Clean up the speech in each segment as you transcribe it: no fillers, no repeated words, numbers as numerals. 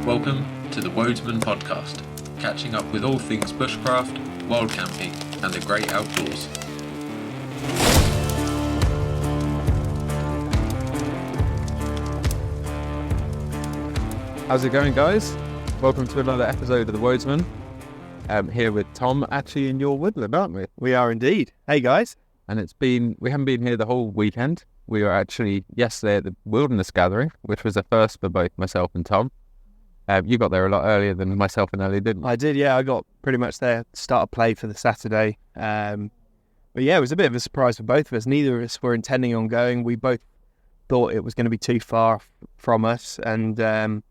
Welcome to the Wodesman podcast, catching up with all things bushcraft, wild camping, and the great outdoors. How's it going, guys? Welcome to another episode of the Wodesman. Here with Tom, actually in your woodland, aren't we? We are indeed. Hey, guys. And we haven't been here the whole weekend. We were actually yesterday at the Wilderness Gathering, which was a first for both myself and Tom. You got there a lot earlier than myself and Ellie, didn't you? I did, yeah. I got pretty much there to start a play for the Saturday. But yeah, it was a bit of a surprise for both of us. Neither of us were intending on going. We both thought it was going to be too far from us, and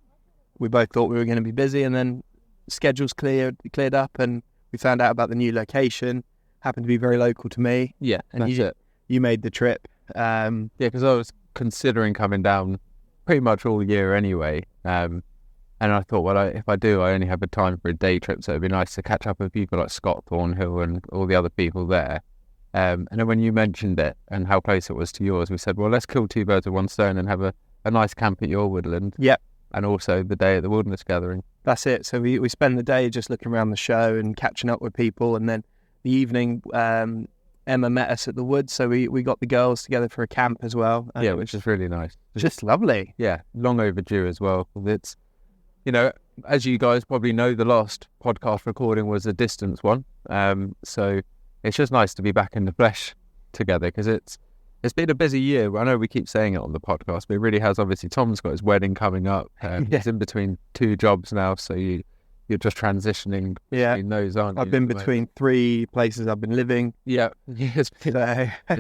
we both thought we were going to be busy, and then schedules cleared up, and we found out about the new location. Happened to be very local to me. Yeah, and you made the trip. Yeah, because I was considering coming down pretty much all year anyway. And I thought, well, if I do, I only have a time for a day trip, so it'd be nice to catch up with people like Scott Thornhill and all the other people there. And then when you mentioned it and how close it was to yours, we said, well, let's kill two birds with one stone and have a nice camp at your woodland. Yep. And also the day at the Wilderness Gathering. That's it. So we spend the day just looking around the show and catching up with people, and then the evening, Emma met us at the woods, so we got the girls together for a camp as well. Yeah, which is really nice. Just lovely. Yeah, long overdue as well. It's, as you guys probably know, the last podcast recording was a distance one. So it's just nice to be back in the flesh together, because it's been a busy year. I know we keep saying it on the podcast, but it really has. Obviously, Tom's got his wedding coming up. He's in between two jobs now, so you're just transitioning between those, aren't you? I've been between three places I've been living. Yeah, it's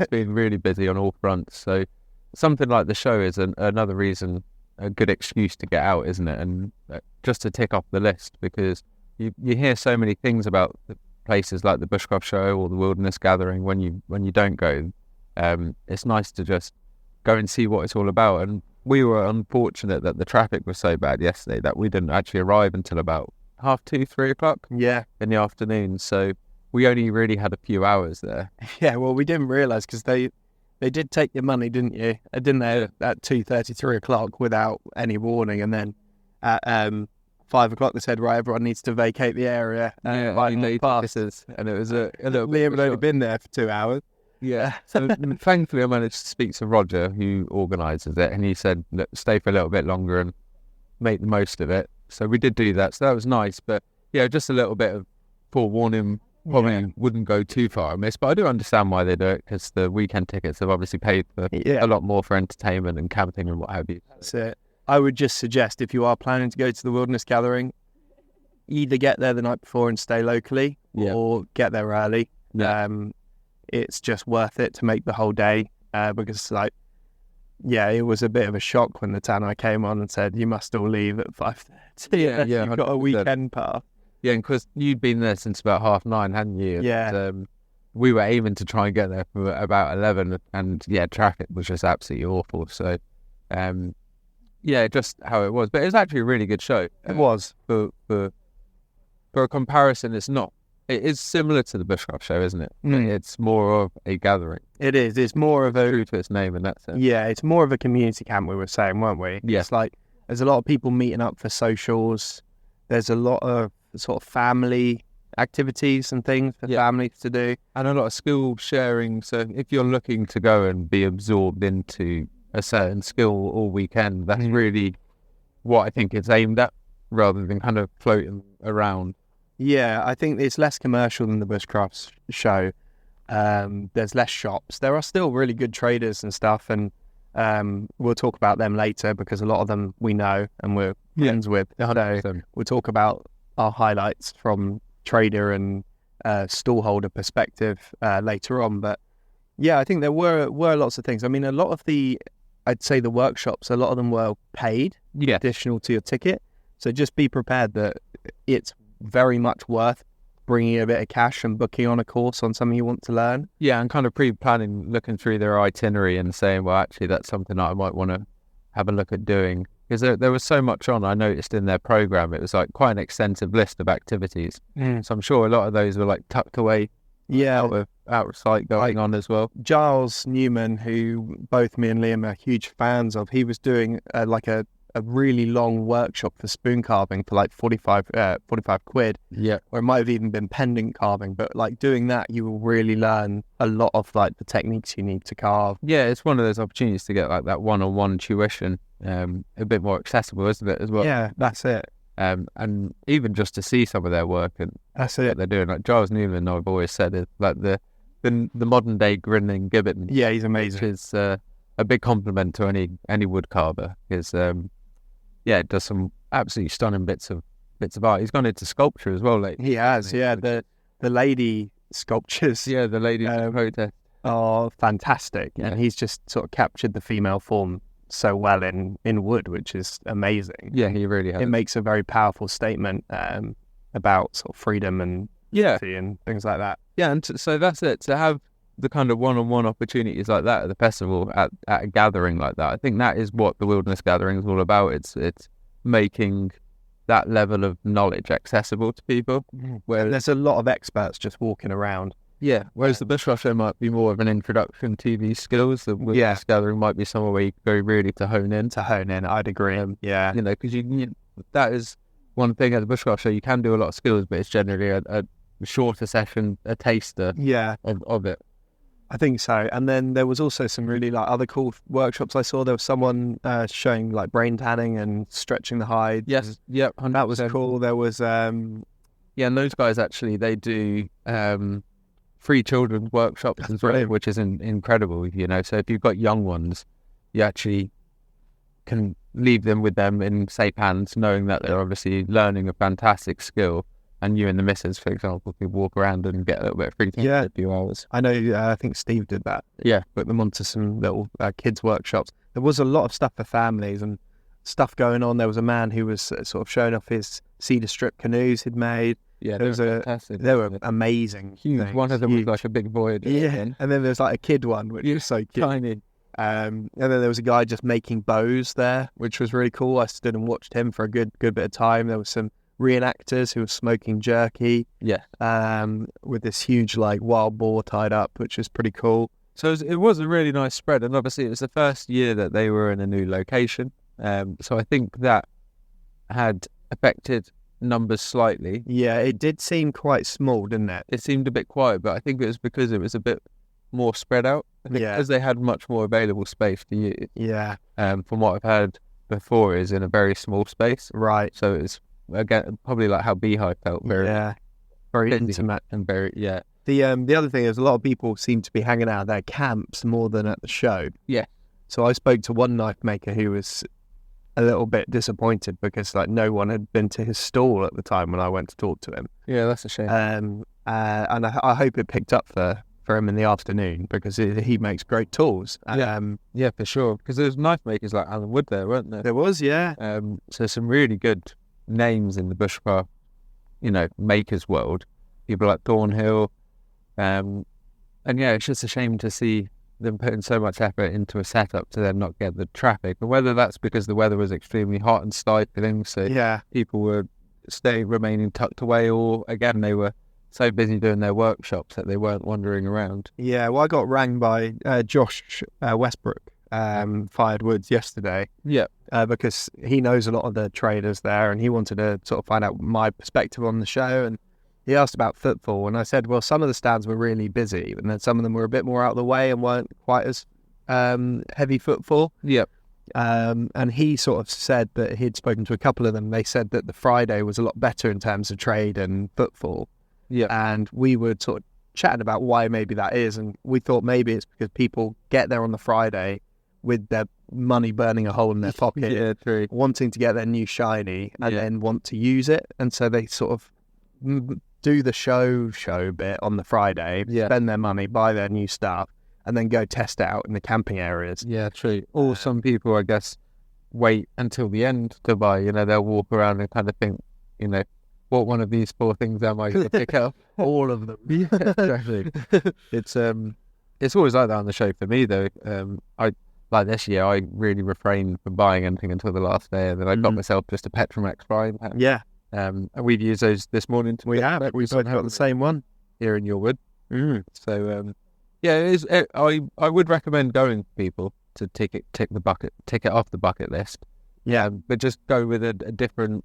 been really busy on all fronts. So something like the show is another reason, a good excuse to get out, isn't it? And just to tick off the list, because you hear so many things about the places like the Bushcraft show or the Wilderness Gathering when you don't go. It's nice to just go and see what it's all about. And we were unfortunate that the traffic was so bad yesterday that we didn't actually arrive until about 2:30, 3 o'clock in the afternoon. So we only really had a few hours there. Yeah, well, we didn't realise, because they did take your money, didn't you? Didn't they, at 2:30, 3 o'clock without any warning, and then at 5 o'clock they said, right, everyone needs to vacate the area. Passes, and it was a little bit. Liam had only been there for 2 hours. Yeah, so thankfully I managed to speak to Roger, who organises it, and he said, look, stay for a little bit longer and make the most of it. So we did do that, so that was nice. But yeah, just a little bit of forewarning, probably wouldn't go too far amiss. But I do understand why they do it, because the weekend tickets have obviously paid for a lot more for entertainment and camping and what have you. That's it. I would just suggest, if you are planning to go to the Wilderness Gathering, either get there the night before and stay locally, or get there early. Yeah. It's just worth it to make the whole day, because it was a bit of a shock when the tannoy came on and said, you must all leave at 5:30. Yeah, you've got a weekend pass. Yeah, because you'd been there since about 9:30, hadn't you? Yeah. And, we were aiming to try and get there for about 11, and traffic was just absolutely awful. So, just how it was. But it was actually a really good show. It was. For a comparison, it is similar to the Bushcraft show, isn't it? It's more of a gathering. It is. It's more of a... True to its name in that sense. Yeah, it's more of a community camp, we were saying, weren't we? Yeah. It's like, there's a lot of people meeting up for socials. There's a lot of sort of family activities and things for families to do. And a lot of skill sharing. So if you're looking to go and be absorbed into a certain skill all weekend, that's really what I think it's aimed at, rather than kind of floating around. Yeah, I think it's less commercial than the Bushcraft show. There's less shops. There are still really good traders and stuff, and we'll talk about them later, because a lot of them we know and we're friends with. So we'll talk about our highlights from trader and stallholder perspective later on. But yeah, I think there were lots of things. I mean, I'd say the workshops, a lot of them were paid, additional to your ticket. So just be prepared that it's very much worth bringing a bit of cash and booking on a course on something you want to learn. Yeah, and kind of pre-planning, looking through their itinerary and saying, well, actually, that's something that I might want to have a look at doing. Because there was so much on, I noticed in their program, it was like quite an extensive list of activities. So I'm sure a lot of those were like tucked away, out of sight going on as well. Giles Newman, who both me and Liam are huge fans of, he was doing like a a really long workshop for spoon carving for like 45 quid. Yeah. Or it might have even been pendant carving, but like doing that, you will really learn a lot of like the techniques you need to carve. Yeah, it's one of those opportunities to get like that one-on-one tuition, a bit more accessible, isn't it, as well? Yeah, that's it. And even just to see some of their work and That's what it. they're doing. Like Giles Newman, I've always said, is like the modern day grinning gibbet. Yeah, he's Which amazing. is a big compliment to any wood carver, because it does some absolutely stunning bits of art. He's gone into sculpture as well lately. He has, yeah. The lady sculptures Yeah, the lady protest. are fantastic, Yeah. and he's just sort of captured the female form so well in wood, which is amazing. Yeah, he really has. It makes a very powerful statement about sort of freedom and Yeah, liberty and things like that. yeah, and so that's it. To have the kind of one-on-one opportunities like that at the festival, at a gathering like that, I think that is what the Wilderness Gathering is all about. It's making that level of knowledge accessible to people. Where There's a lot of experts just walking around. Yeah, whereas the Bushcraft show might be more of an introduction to these skills. The Wilderness Gathering might be somewhere where you go really to hone in. I'd agree. Yeah. You know, because that is one thing at the Bushcraft show. You can do a lot of skills, but it's generally a shorter session, a taster Yeah, of it. I think so. And then there was also some really like other cool workshops I saw. There was someone showing like brain tanning and stretching the hide. Yes, yep, 100%. That was cool. There was and those guys actually, they do free children's workshops as well, which is incredible, you know. So if you've got young ones, you actually can leave them with them in safe hands, knowing that they're obviously learning a fantastic skill, and you and the missus, for example, could walk around and get a little bit of free time for a few hours. I know, I think Steve did that. Yeah. Put them onto some little kids' workshops. There was a lot of stuff for families and stuff going on. There was a man who was sort of showing off his cedar strip canoes he'd made. Yeah, There was fantastic. They were amazing. Huge. things. One of them Huge. was like a big void. Yeah, and then there's like a kid one, which was so cute. Tiny. And then there was a guy just making bows there, which was really cool. I stood and watched him for a good bit of time. There was some reenactors who were smoking jerky. Yeah. With this huge like wild boar tied up, which was pretty cool. So it was a really nice spread, and obviously it was the first year that they were in a new location. So I think that had affected numbers slightly. Yeah, it did seem quite small, didn't it? It seemed a bit quiet, but I think it was because it was a bit more spread out. I think Yeah. because they had much more available space to use. Yeah, From what I've heard before, is in a very small space. right. So it's again probably like how Beehive felt, very Very busy intimate. and very The other thing is a lot of people seem to be hanging out at their camps more than at the show. Yeah. So I spoke to one knife maker who was a little bit disappointed because like no one had been to his stall at the time when I went to talk to him. Yeah, that's a shame. And I hope it picked up for him in the afternoon because he makes great tools. Yeah, for sure. Because there's knife makers like Alan Wood there, weren't there? There was, yeah. So some really good names in the bushcraft, makers world. People like Thornhill. And yeah, it's just a shame to see them putting so much effort into a setup to then not get the traffic. And whether that's because the weather was extremely hot and stifling, so people were remaining tucked away, or again, they were so busy doing their workshops that they weren't wandering around. Yeah, well, I got rang by Josh Westbrook, Fired Woods, yesterday. Yeah. Because he knows a lot of the traders there and he wanted to sort of find out my perspective on the show. And he asked about footfall. And I said, well, some of the stands were really busy and then some of them were a bit more out of the way and weren't quite as heavy footfall. Yeah. And he sort of said that he'd spoken to a couple of them. They said that the Friday was a lot better in terms of trade and footfall. Yeah. And we were sort of chatting about why maybe that is. And we thought maybe it's because people get there on the Friday with their money burning a hole in their pocket, Yeah, true. wanting to get their new shiny and then want to use it. And so they sort of do the show bit on the Friday, spend their money, buy their new stuff, and then go test it out in the camping areas. Yeah, true. Or some people, I guess, wait until the end to buy. They'll walk around and kind of think, what one of these 4 things am I going to pick up? All of them. Yeah, exactly. It's always like that on the show for me, though. Like this year, I really refrained from buying anything until the last day, and then I got myself just a Petromax frying pan. Yeah. And we've used those this morning. We've both got the same one here in your wood. So yeah, it is. I would recommend going for people to tick it off the bucket list. Yeah. But just go with a different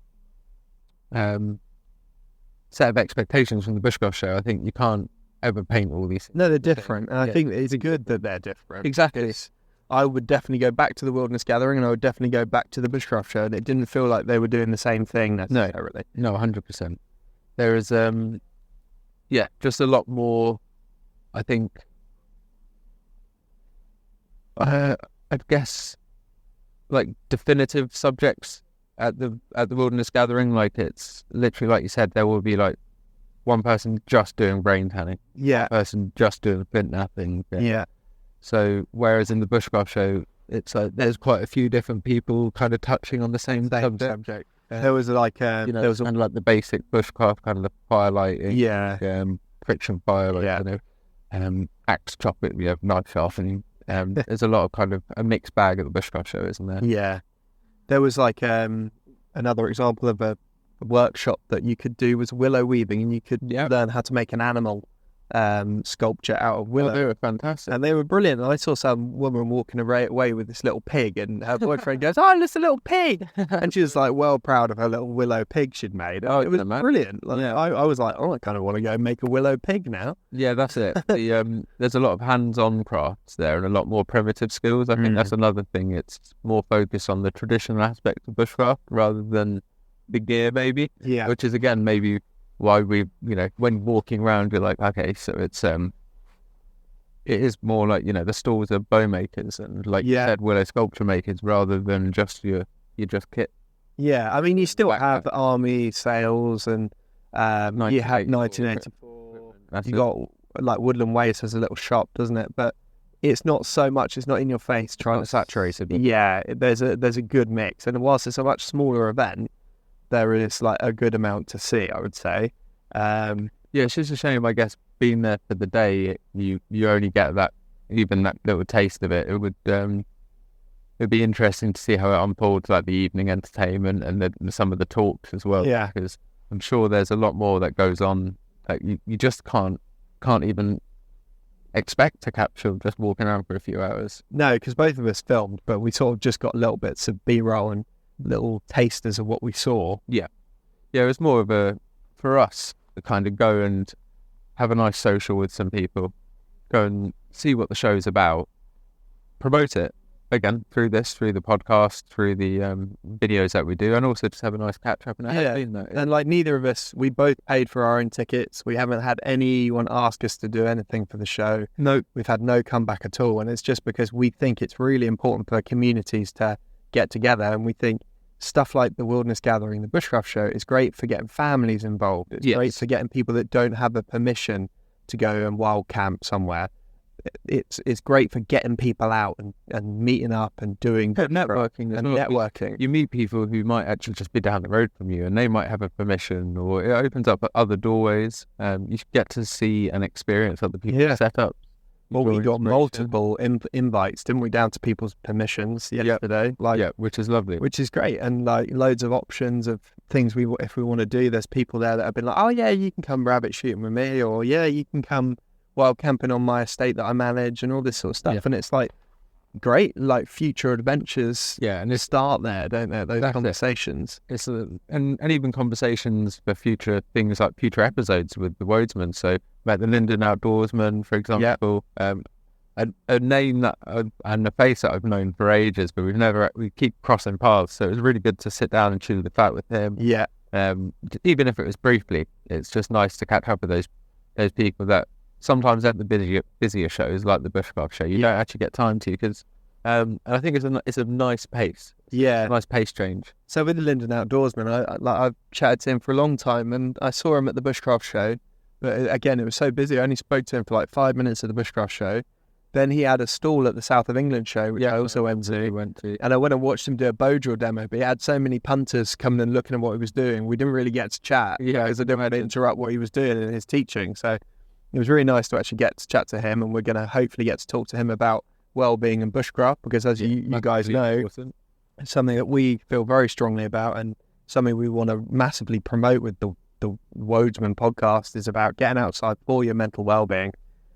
set of expectations from the Bushcraft show. I think you can't ever paint all these. No, they're different. And I think it's good that they're different. Exactly. I would definitely go back to the Wilderness Gathering, and I would definitely go back to the Bushcraft show, and it didn't feel like they were doing the same thing necessarily. No, 100%. There is, just a lot more, I think, I guess, like definitive subjects at the Wilderness Gathering. Like, it's literally, like you said, there will be like one person just doing brain tanning, Yeah. one person just doing flint napping. Yeah. So whereas in the Bushcraft show, it's like there's quite a few different people kind of touching on the same subject. There was like there was kind of like the basic bushcraft, kind of the fire lighting, yeah, friction fire, like, axe chopping, knife sharpening. There's a lot of kind of a mixed bag at the Bushcraft show, isn't there? Yeah. There was like another example of a workshop that you could do was willow weaving, and you could learn how to make an animal sculpture out of willow. Oh, they were fantastic. And they were brilliant. And I saw some woman walking away with this little pig, and her boyfriend goes, "Oh, it's a little pig," and she was like well proud of her little willow pig she'd made. Oh, it was brilliant. Like, I was like, oh, I kind of want to go make a willow pig now. Yeah, that's it. There's a lot of hands-on crafts there and a lot more primitive skills. I think that's another thing. It's more focused on the traditional aspect of bushcraft rather than the gear, maybe. Yeah. Which is again maybe why we, when walking around, you're like, okay, so it's it is more like, the stalls are bow makers and, like you said, willow sculpture makers rather than just your just kit. Yeah, I mean, you still have army sales and you have 1984. You got like Woodland Waste has a little shop, doesn't it? But it's not so much. It's not in your face trying to saturated. Yeah, there's a good mix, and whilst it's a much smaller event, there is like a good amount to see, I would say. It's just a shame, I guess, being there for the day, you only get that little taste of it. It would it'd be interesting to see how it unfolds, like the evening entertainment and some of the talks as well. Yeah, because I'm sure there's a lot more that goes on that you just can't even expect to capture just walking around for a few hours. No, because both of us filmed, but we sort of just got little bits of B-roll and little tasters of what we saw. Yeah, it was more of for us to kind of go and have a nice social with some people, go and see what the show's about, promote it again through the podcast, through the videos that we do, and also just have a nice catch up. And like neither of us, we both paid for our own tickets. We haven't had anyone ask us to do anything for the show. No, we've had no comeback at all, and it's just because we think it's really important for communities to get together, and we think stuff like the Wilderness Gathering, the Bushcraft show is great for getting families involved. It's great for getting people that don't have the permission to go and wild camp somewhere. It's great for getting people out and meeting up and doing networking. You meet people who might actually just be down the road from you, and they might have a permission, or it opens up other doorways. You get to see and experience other people's setups. Well, we got multiple invites, didn't we, down to people's permissions yesterday? Which is lovely. Which is great, and like loads of options of things if we want to do. There's people there that have been like, oh yeah, you can come rabbit shooting with me, or yeah, you can come wild camping on my estate that I manage, and all this sort of stuff. And it's like great, like future adventures. And they start there, don't they? Those conversations. It's and even conversations for future things, like future episodes with the Wodesman. So about the Linden Outdoorsman, for example, a name that and a face that I've known for ages, but we keep crossing paths. So it was really good to sit down and chew the fat with him. Yeah. Even if it was briefly, it's just nice to catch up with those people that sometimes at the busier shows like the Bushcraft show you don't actually get time to, because and I think it's a nice pace. Yeah, a nice pace change. So with the Linden Outdoorsman, I've chatted to him for a long time, and I saw him at the Bushcraft show, but again it was so busy I only spoke to him for like 5 minutes at the Bushcraft show. Then he had a stall at the South of England show, which I also went to, and I went and watched him do a bow drill demo, but he had so many punters coming and looking at what he was doing, we didn't really get to chat because I didn't want to interrupt what he was doing in his teaching. So it was really nice to actually get to chat to him, and we're going to hopefully get to talk to him about well-being and bushcraft, because as you guys know, it's something that we feel very strongly about, and something we want to massively promote with the Wodesman podcast is about getting outside for your mental well-being.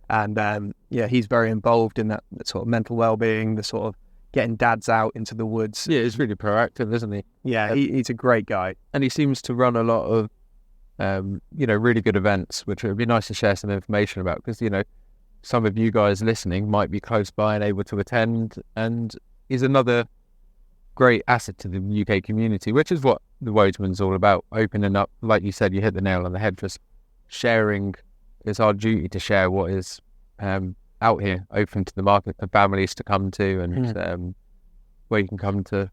And he's very involved in that sort of mental well-being, the sort of getting dads out into the woods. Yeah, he's really proactive, isn't he? Yeah, he's a great guy. And he seems to run a lot of, really good events, which would be nice to share some information about, because, some of you guys listening might be close by and able to attend, and he's another great asset to the UK community, which is what the Wodesman's all about, opening up. Like you said, you hit the nail on the head, just sharing. It's our duty to share what is out here, open to the market for families to come to, and where you can come to.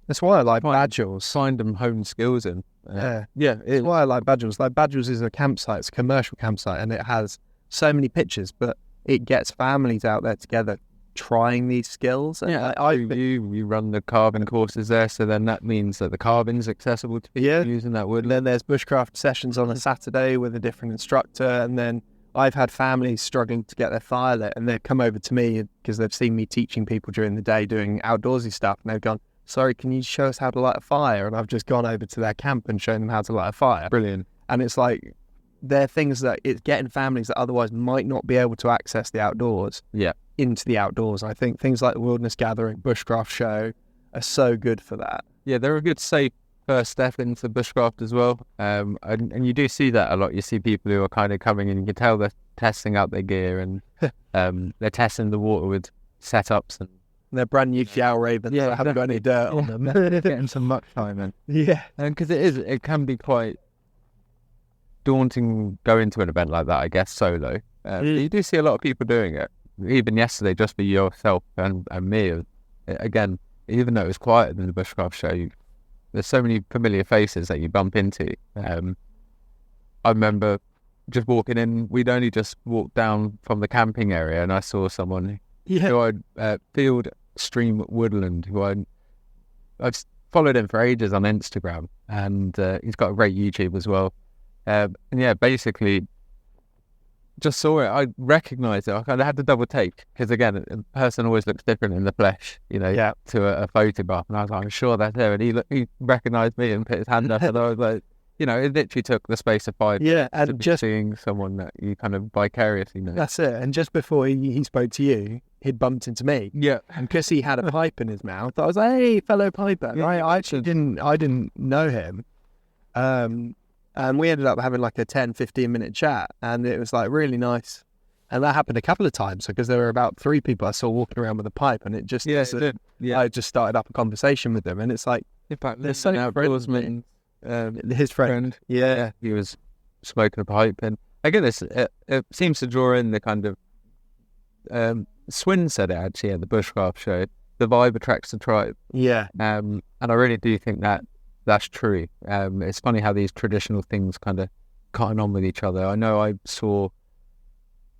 That's why I like Badgels. Find them home skills in. That's why I like Badgels. Like, Badgels is a campsite, it's a commercial campsite, and it has so many pictures, but it gets families out there together trying these skills. And you run the carving courses there, so then that means that the carving's accessible to people using that wood. And then there's bushcraft sessions on a Saturday with a different instructor, and then I've had families struggling to get their fire lit, and they've come over to me because they've seen me teaching people during the day doing outdoorsy stuff, and they've gone, sorry, can you show us how to light a fire? And I've just gone over to their camp and shown them how to light a fire. Brilliant. And it's like, they're things that it's getting families that otherwise might not be able to access the outdoors into the outdoors. I think things like the Wilderness Gathering, Bushcraft Show are so good for that. Yeah, they're a good safe first step into bushcraft as well. And you do see that a lot. You see people who are kind of coming in, you can tell they're testing out their gear, and they're testing the water with setups, and they're brand new Fjell Ravens. Yeah, haven't got any dirt on them. Getting some muck time in. Yeah, because it can be quite daunting going into an event like that, I guess, solo. You do see a lot of people doing it. Even yesterday, just for yourself and me. Again, even though it was quieter than the Bushcraft show, there's so many familiar faces that you bump into. I remember just walking in, we'd only just walked down from the camping area, and I saw someone who I'd Field Stream Woodland, who I've followed him for ages on Instagram, and he's got a great YouTube as well. And basically just saw it. I recognised it. I kind of had to double take, because again, a person always looks different in the flesh, to a photograph. And I was like, I'm sure that's him. And he recognised me and put his hand up, and I was like, it literally took the space of 5 minutes to be just seeing someone that you kind of vicariously know. That's it. And just before he spoke to you, he'd bumped into me. Yeah. And because he had a pipe in his mouth, I was like, hey, fellow piper. Yeah, I actually didn't know him. And we ended up having like a 10-15 minute chat, and it was like really nice. And that happened a couple of times, because there were about 3 people I saw walking around with a pipe, and it just I just started up a conversation with them, and it's like, in fact, there's so outdoorsman, his friend, he was smoking a pipe, and again, it seems to draw in the kind of Swin said it actually at the Bushcraft show. The vibe attracts the tribe. Yeah. And I really do think that's true. It's funny how these traditional things kind of cotton on with each other. I know I saw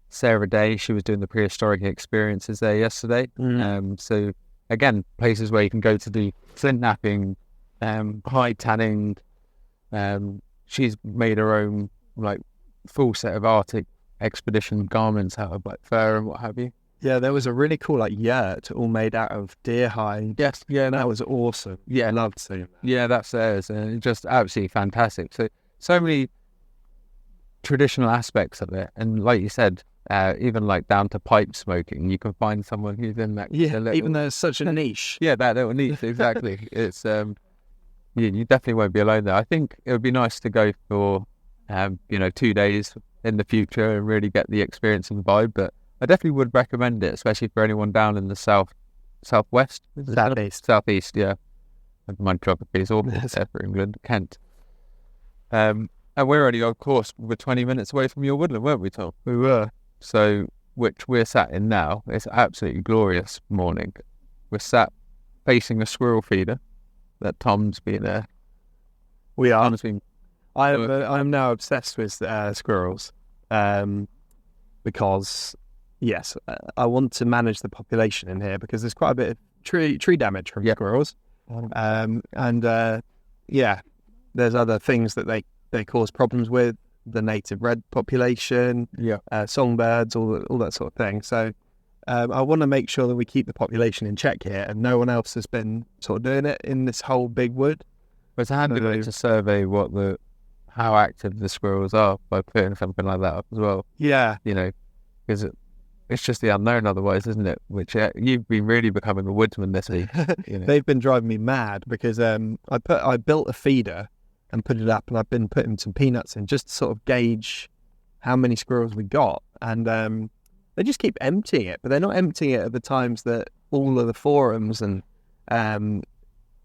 Sarah Day, she was doing the prehistoric experiences there yesterday. So again, places where you can go to do flint napping, hide tanning. She's made her own like full set of Arctic expedition garments out of like fur and what have you. Yeah, there was a really cool like yurt all made out of deer hide. Yes, yeah, that was awesome. Yeah, I loved seeing that. Yeah, that's theirs, and just absolutely fantastic. So many traditional aspects of it, and like you said, even like down to pipe smoking, you can find someone who's in that. Yeah, even though it's such a niche. Yeah, that little niche, exactly. It's you definitely won't be alone there. I think it would be nice to go for 2 days in the future and really get the experience and the vibe, but I definitely would recommend it, especially for anyone down in the southwest, southeast. Yeah, my geography is awful there for England, Kent. And we're only, of course, we're 20 minutes away from your woodland, weren't we, Tom? We were. So, which we're sat in now. It's an absolutely glorious morning. We're sat facing a squirrel feeder that Tom's been there. We are. Tom's been. I'm now obsessed with squirrels, because. Yes, I want to manage the population in here, because there's quite a bit of tree damage from squirrels. There's other things that they cause problems with, the native red population, songbirds, all that sort of thing. So I want to make sure that we keep the population in check here, and no one else has been sort of doing it in this whole big wood. But it's handy to survey how active the squirrels are by putting something like that up as well. Yeah. Because it's just the unknown otherwise, isn't it? Which you've been really becoming a woodsman this week. You know? They've been driving me mad because I built a feeder and put it up, and I've been putting some peanuts in just to sort of gauge how many squirrels we got, and they just keep emptying it, but they're not emptying it at the times that all of the forums and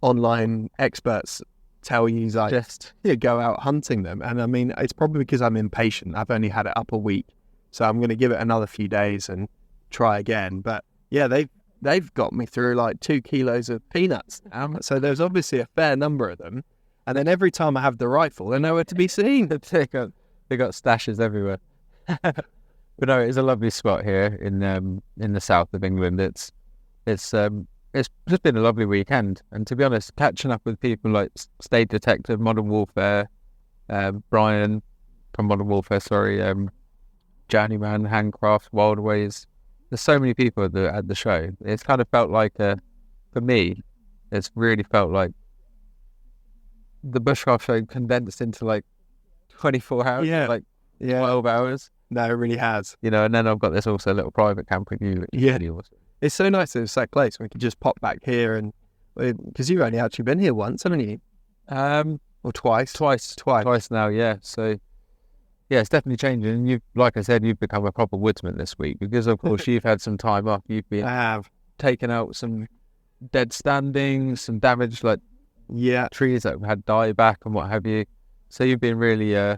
online experts tell you, like, just go out hunting them. And I mean, it's probably because I'm impatient. I've only had it up a week, so I'm going to give it another few days and try again. But yeah, they've got me through like 2 kilos of peanuts. So there's obviously a fair number of them. And then every time I have the rifle, they're nowhere to be seen. They got stashes everywhere. But no, it's a lovely spot here in the south of England. It's just been a lovely weekend, and to be honest, catching up with people like State Detective, Modern Warfare, Brian from Modern Warfare, Journeyman, Handcraft, Wildways. There's so many people at the show. It's kind of felt like, for me, it's really felt like the Bushcraft show condensed into like 24 hours, 12 hours. No, it really has. You know, and then I've got this also little private camp with you. Really awesome. It's so nice that it's that close. We could just pop back here, and because you've only actually been here once, haven't you? Or twice? Twice now, yeah. So, yeah, it's definitely changing. And you've, like I said, you've become a proper woodsman this week because, of course, you've had some time off. You've been taking out some dead standings, some damaged trees that have had dieback and what have you. So you've been really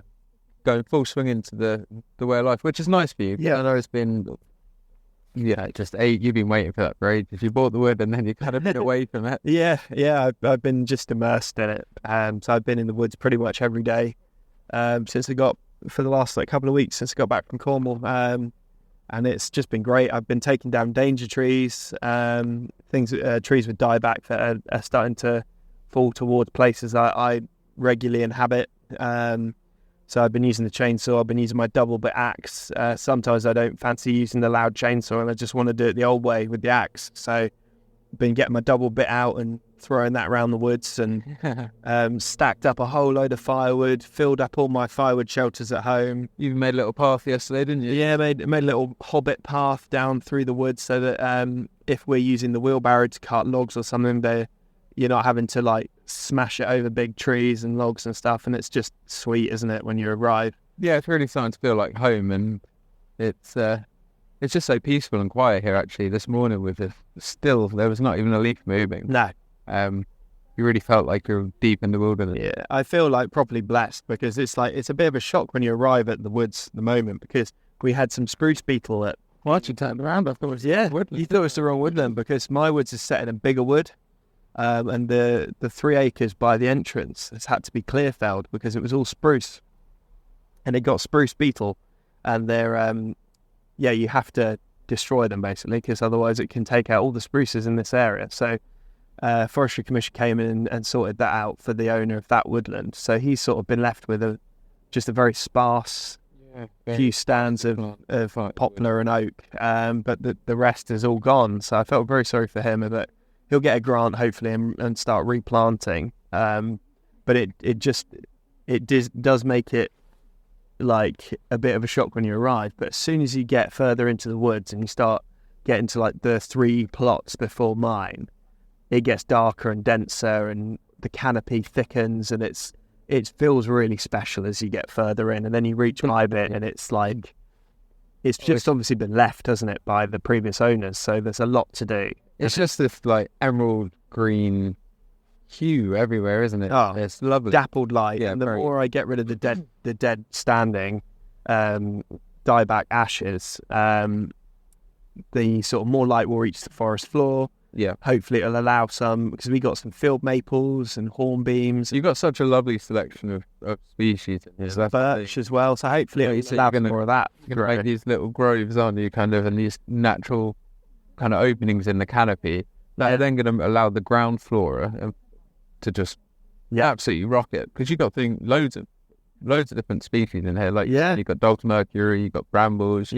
going full swing into the way of life, which is nice for you. Yeah, I know it's been. Yeah, you've been waiting for that for ages. You bought the wood and then you kind of been away from it. Yeah, I've been just immersed in it. So I've been in the woods pretty much every day for the last couple of weeks since I got back from Cornwall. And it's just been great. I've been taking down danger trees, trees with dieback that are starting to fall towards places I regularly inhabit. So I've been using the chainsaw, I've been using my double bit axe. Sometimes I don't fancy using the loud chainsaw and I just want to do it the old way with the axe. So I've been getting my double bit out and throwing that around the woods, and stacked up a whole load of firewood, filled up all my firewood shelters at home. You made a little path yesterday, didn't you? Yeah, made a little hobbit path down through the woods so that if we're using the wheelbarrow to cut logs or something, you're not having to smash it over big trees and logs and stuff, and it's just sweet, isn't it, when you arrive? Yeah, it's really starting to feel like home, and it's just so peaceful and quiet here. Actually, this morning there was not even a leaf moving. No, you really felt like you're deep in the wilderness. Yeah, I feel properly blessed because it's a bit of a shock when you arrive at the woods at the moment, because we had some spruce beetle that. Well, actually turned around. I thought it was woodland. You thought it was the wrong woodland because my woods is set in a bigger wood. And the 3 acres by the entrance has had to be clear felled because it was all spruce, and it got spruce beetle, and they're you have to destroy them basically because otherwise it can take out all the spruces in this area. So Forestry Commission came in and sorted that out for the owner of that woodland. So he's sort of been left with just a very sparse few stands of poplar and oak, but the rest is all gone. So I felt very sorry for him, but he'll get a grant hopefully and start replanting. But it does make it a bit of a shock when you arrive. But as soon as you get further into the woods and you start getting to the 3 plots before mine, it gets darker and denser and the canopy thickens, and it feels really special as you get further in. And then you reach my bit and it's just obviously been left, hasn't it, by the previous owners. So there's a lot to do. It's just this emerald green hue everywhere, isn't it? Oh, it's lovely, dappled light. Yeah, and the more I get rid of the dead standing dieback ashes, the sort of more light will reach the forest floor. Yeah, hopefully it'll allow some, because we got some field maples and hornbeams. You've got such a lovely selection of species in here. Birch as well, so hopefully it'll allow more of that. You're going to make these little groves, aren't you, and these natural kind of openings in the canopy that are then going to allow the ground flora to just absolutely rock it, because you've got loads of different species in here. You've got dog's mercury, you've got brambles,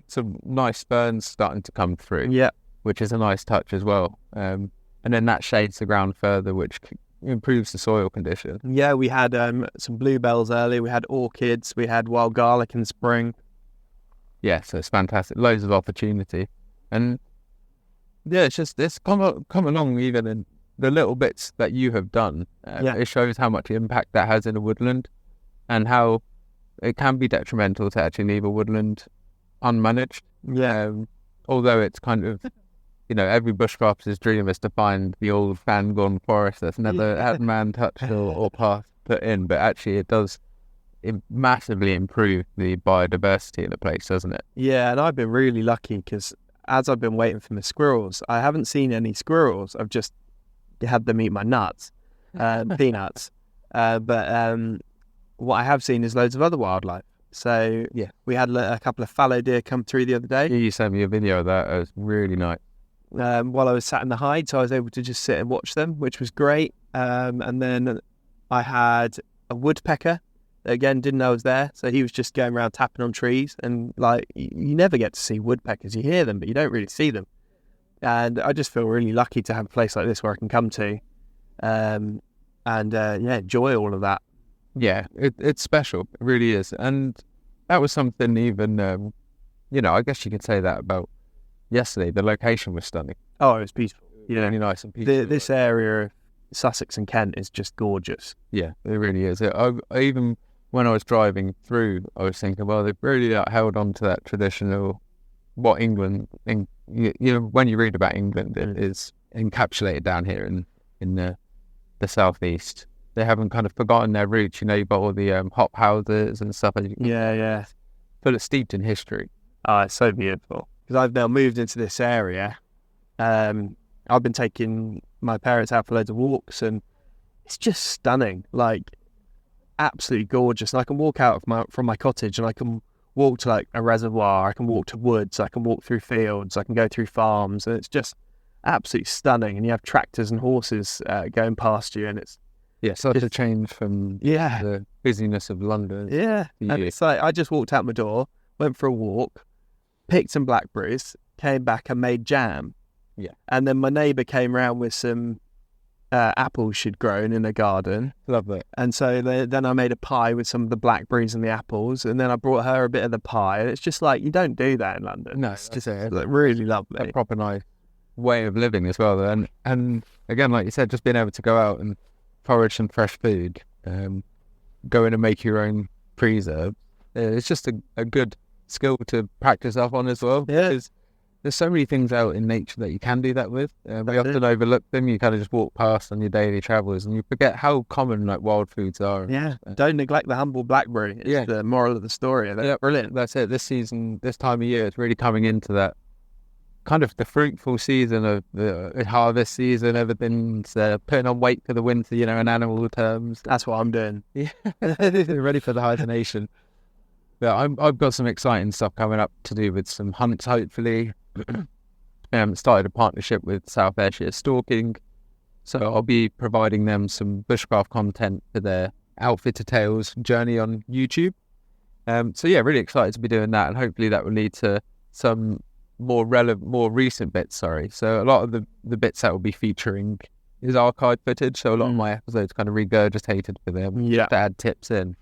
some nice ferns starting to come through, which is a nice touch as well, and then that shades the ground further, which improves the soil condition. We had some bluebells early, we had orchids, we had wild garlic in spring, Yeah, so it's fantastic. Loads of opportunity. And yeah, it's come along even in the little bits that you have done. It shows how much impact that has in a woodland and how it can be detrimental to actually leave a woodland unmanaged. Yeah. Although it's kind of, every bushcrafter's dream is to find the old fan-gone forest that's never had man touched or path put in, but actually it massively improve the biodiversity of the place, doesn't it? Yeah, and I've been really lucky because as I've been waiting for my squirrels, I haven't seen any squirrels. I've just had them eat my nuts, peanuts. But what I have seen is loads of other wildlife. So we had a couple of fallow deer come through the other day. You sent me a video of that. It was really nice. While I was sat in the hide, so I was able to just sit and watch them, which was great. And then I had a woodpecker. Again, didn't know I was there, so he was just going around tapping on trees, and like you never get to see woodpeckers. You hear them, but you don't really see them. And I just feel really lucky to have a place like this where I can come to, and enjoy all of that. Yeah, it's special. It really is, and that was something even, I guess you could say that about yesterday. The location was stunning. Oh, it was beautiful. Really nice and peaceful. This area of Sussex and Kent is just gorgeous. Yeah, it really is. I even when I was driving through, I was thinking, well, they've really held on to that traditional, what England, when you read about England, it is encapsulated down here in the southeast. They haven't kind of forgotten their roots. You've got all the hop houses and stuff. Yeah. But it's steeped in history. Oh, it's so beautiful. Because I've now moved into this area. I've been taking my parents out for loads of walks, and it's just stunning. Like, absolutely gorgeous. And I can walk out from my cottage, and I can walk to like a reservoir. I can walk to woods. I can walk through fields. I can go through farms, and it's just absolutely stunning. And you have tractors and horses going past you, and it's such a change from the busyness of London. Yeah, and it's like I just walked out my door, went for a walk, picked some blackberries, came back and made jam. Yeah, and then my neighbour came round with some apples she'd grown in a garden. Love it. And so then I made a pie with some of the blackberries and the apples, and then I brought her a bit of the pie. And it's just like, you don't do that in London. No, it's just like, really lovely. A proper nice way of living as well. And again, like you said, just being able to go out and forage some fresh food, go in and make your own preserve. It's just a good skill to practice up on as well. Yeah. Because there's so many things out in nature that you can do that with. We often overlook them. You kind of just walk past on your daily travels and you forget how common like wild foods are. Yeah. Don't neglect the humble blackberry. It's the moral of the story. That's brilliant. That's it. This season, this time of year, it's really coming into that kind of the fruitful season of the harvest season. Everything's putting on weight for the winter, in animal terms. That's what I'm doing. Yeah. Ready for the hibernation. But I've got some exciting stuff coming up to do with some hunts, hopefully. Started a partnership with South Ayrshire Stalking, so I'll be providing them some bushcraft content for their Outfitter Tales journey on YouTube. Really excited to be doing that, and hopefully that will lead to some more recent bits. So a lot of the bits that will be featuring is archive footage, so a lot of my episodes kind of regurgitated for them to add tips in.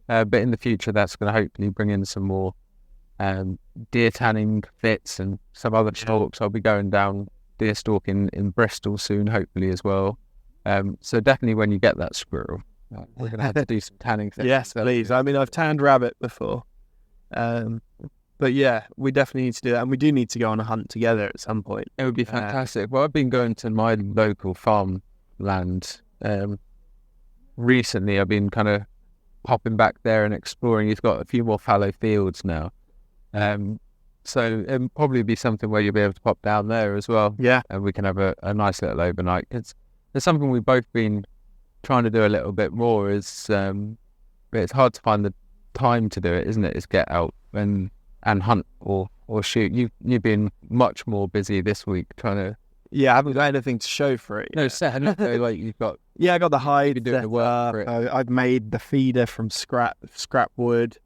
But in the future, that's going to hopefully bring in some more deer tanning bits and some other stalks. I'll be going down deer stalking in Bristol soon, hopefully as well. So definitely when you get that squirrel, we're going to have to do some tanning things. Yes, please. I mean, I've tanned rabbit before. But yeah, we definitely need to do that. And we do need to go on a hunt together at some point. It would be fantastic. Well, I've been going to my local farmland recently. I've been kind of popping back there and exploring. He's got a few more fallow fields now. So it'll probably be something where you'll be able to pop down there as well. Yeah. And we can have a nice little overnight. It's something we've both been trying to do a little bit more but it's hard to find the time to do it, isn't it? Is get out and hunt or shoot. You've been much more busy this week trying to... Yeah, I haven't got anything to show for it. No, set like you've got... Yeah, I got the hide. Doing the work for it. I've made the feeder from scrap wood.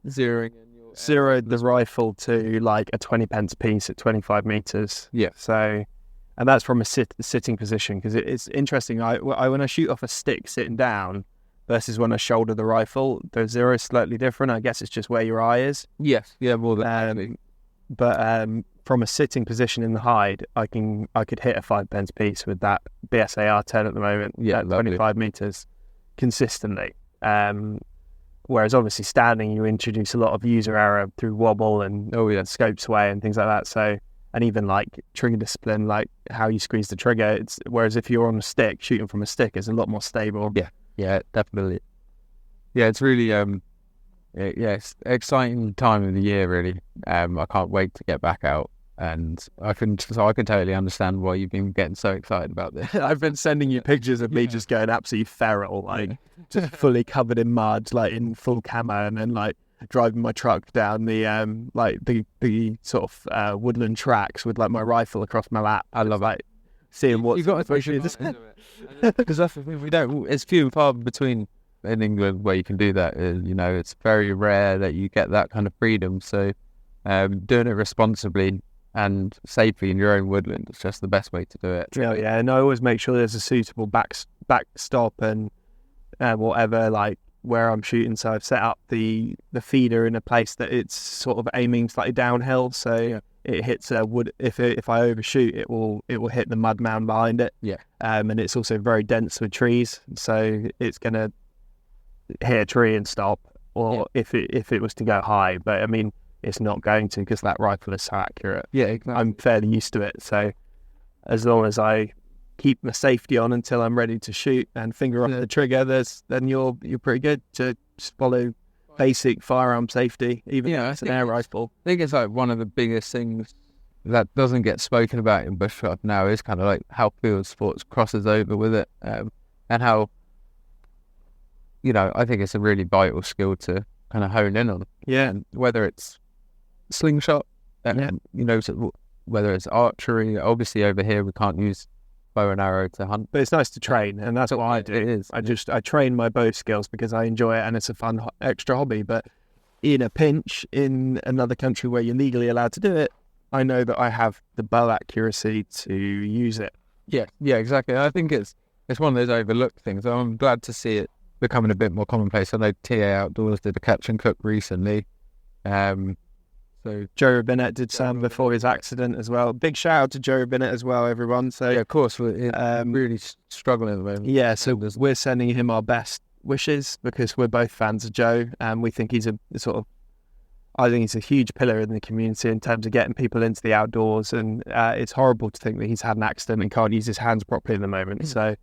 Zeroed the rifle to like a 20 pence piece at 25 meters. Yeah. So, and that's from a sitting position, because it's interesting. When I shoot off a stick sitting down versus when I shoulder the rifle, the zero is slightly different. I guess it's just where your eye is. Yes. Yeah, more than But from a sitting position in the hide, I could hit a 5 pence piece with that BSAR 10 at the moment, at 25 meters consistently. Whereas obviously standing, you introduce a lot of user error through wobble and scope sway and things like that. So, and even like trigger discipline, like how you squeeze the trigger. Whereas if you're on a stick, shooting from a stick is a lot more stable. Yeah, definitely. Yeah, it's really it's exciting time of the year, really. I can't wait to get back out, and I can totally understand why you've been getting so excited about this. I've been sending you pictures of me just going absolutely feral, like just fully covered in mud, like in full camo, and then like driving my truck down the the sort of woodland tracks with like my rifle across my lap. I love like seeing what you've got to because that's the thing, we don't. It's few and far between in England where you can do that. It's very rare that you get that kind of freedom. So doing it responsibly and safely in your own woodland is just the best way to do it. Yeah, and I always make sure there's a suitable backstop and whatever, like where I'm shooting. So I've set up the feeder in a place that it's sort of aiming slightly downhill, so it hits a wood. If I overshoot, it will hit the mud mound behind it. And it's also very dense with trees, so it's gonna hit a tree and stop. Or if it was to go high, but I mean, it's not going to, because that rifle is so accurate. Yeah, exactly. I'm fairly used to it, so as long as I keep my safety on until I'm ready to shoot and finger off the trigger, then you're pretty good to just follow basic firearm safety, even if it's an air rifle. I think it's like one of the biggest things that doesn't get spoken about in bushcraft now is kind of like how field sports crosses over with it, and how, I think it's a really vital skill to kind of hone in on. Yeah. And whether it's slingshot, whether it's archery. Obviously over here we can't use bow and arrow to hunt, but it's nice to train, and that's what I do. It is. I train my bow skills because I enjoy it and it's a fun extra hobby. But in a pinch in another country where you're legally allowed to do it, I know that I have the bow accuracy to use it. Yeah, exactly. I think it's one of those overlooked things. I'm glad to see it becoming a bit more commonplace. I know TA Outdoors did a catch and cook recently. So Joe Bennett did some before his accident as well. Big shout out to Joe Bennett as well, everyone. So of course, we're really struggling at the moment. Yeah, so we're sending him our best wishes because we're both fans of Joe, and we think he's I think he's a huge pillar in the community in terms of getting people into the outdoors, and it's horrible to think that he's had an accident and can't use his hands properly at the moment. So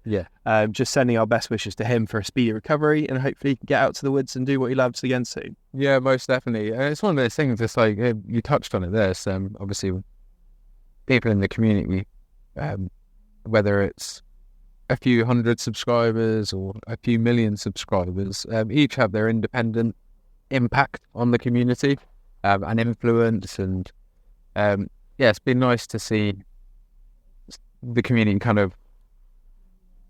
just sending our best wishes to him for a speedy recovery, and hopefully he can get out to the woods and do what he loves again soon. Yeah, most definitely. It's one of those things, it's like, you touched on it there, so obviously people in the community, whether it's a few hundred subscribers or a few million subscribers, each have their independent impact on the community and influence, and it's been nice to see the community kind of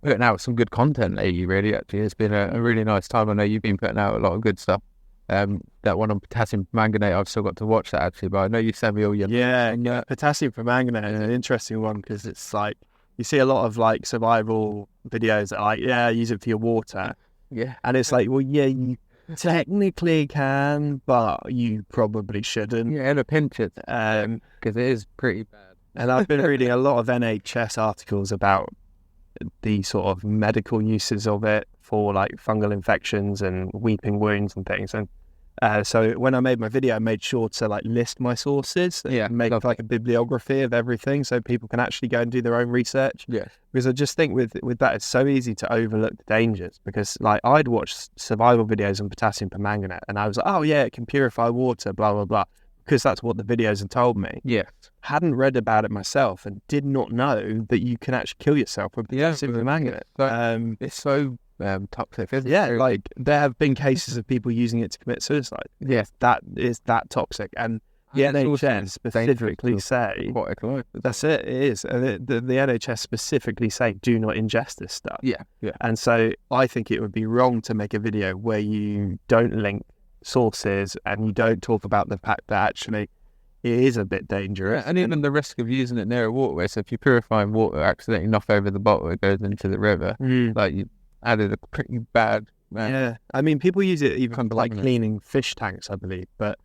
putting out some good content lately. Really, actually, it's been a really nice time. I know you've been putting out a lot of good stuff. That one on potassium permanganate, I've still got to watch that actually, but I know you sent me all your potassium permanganate is an interesting one because it's like you see a lot of like survival videos that are like, use it for your water, and it's like, well, you technically can, but you probably shouldn't. In a pinch it, because it is pretty bad. And I've been reading a lot of NHS articles about the sort of medical uses of it for like fungal infections and weeping wounds and things. And so when I made my video, I made sure to like list my sources and make like a bibliography of everything so people can actually go and do their own research. Because I just think with that, it's so easy to overlook the dangers, because like I'd watch survival videos on potassium permanganate and I was like, oh yeah, it can purify water, blah, blah, blah, because that's what the videos had told me. Hadn't read about it myself and did not know that you can actually kill yourself with potassium permanganate. It's so toxic, isn't it? Like there have been cases of people using it to commit suicide. That is that toxic, and the NHS specifically say that's it. It is, and the NHS specifically say do not ingest this stuff. And so I think it would be wrong to make a video where you don't link sources and you don't talk about the fact that actually it is a bit dangerous. And even the risk of using it near a waterway. So if you're purifying water, accidentally knock over the bottle, it goes into the river. Like you added a pretty bad. I mean, people use it even for like cleaning fish tanks, I believe. But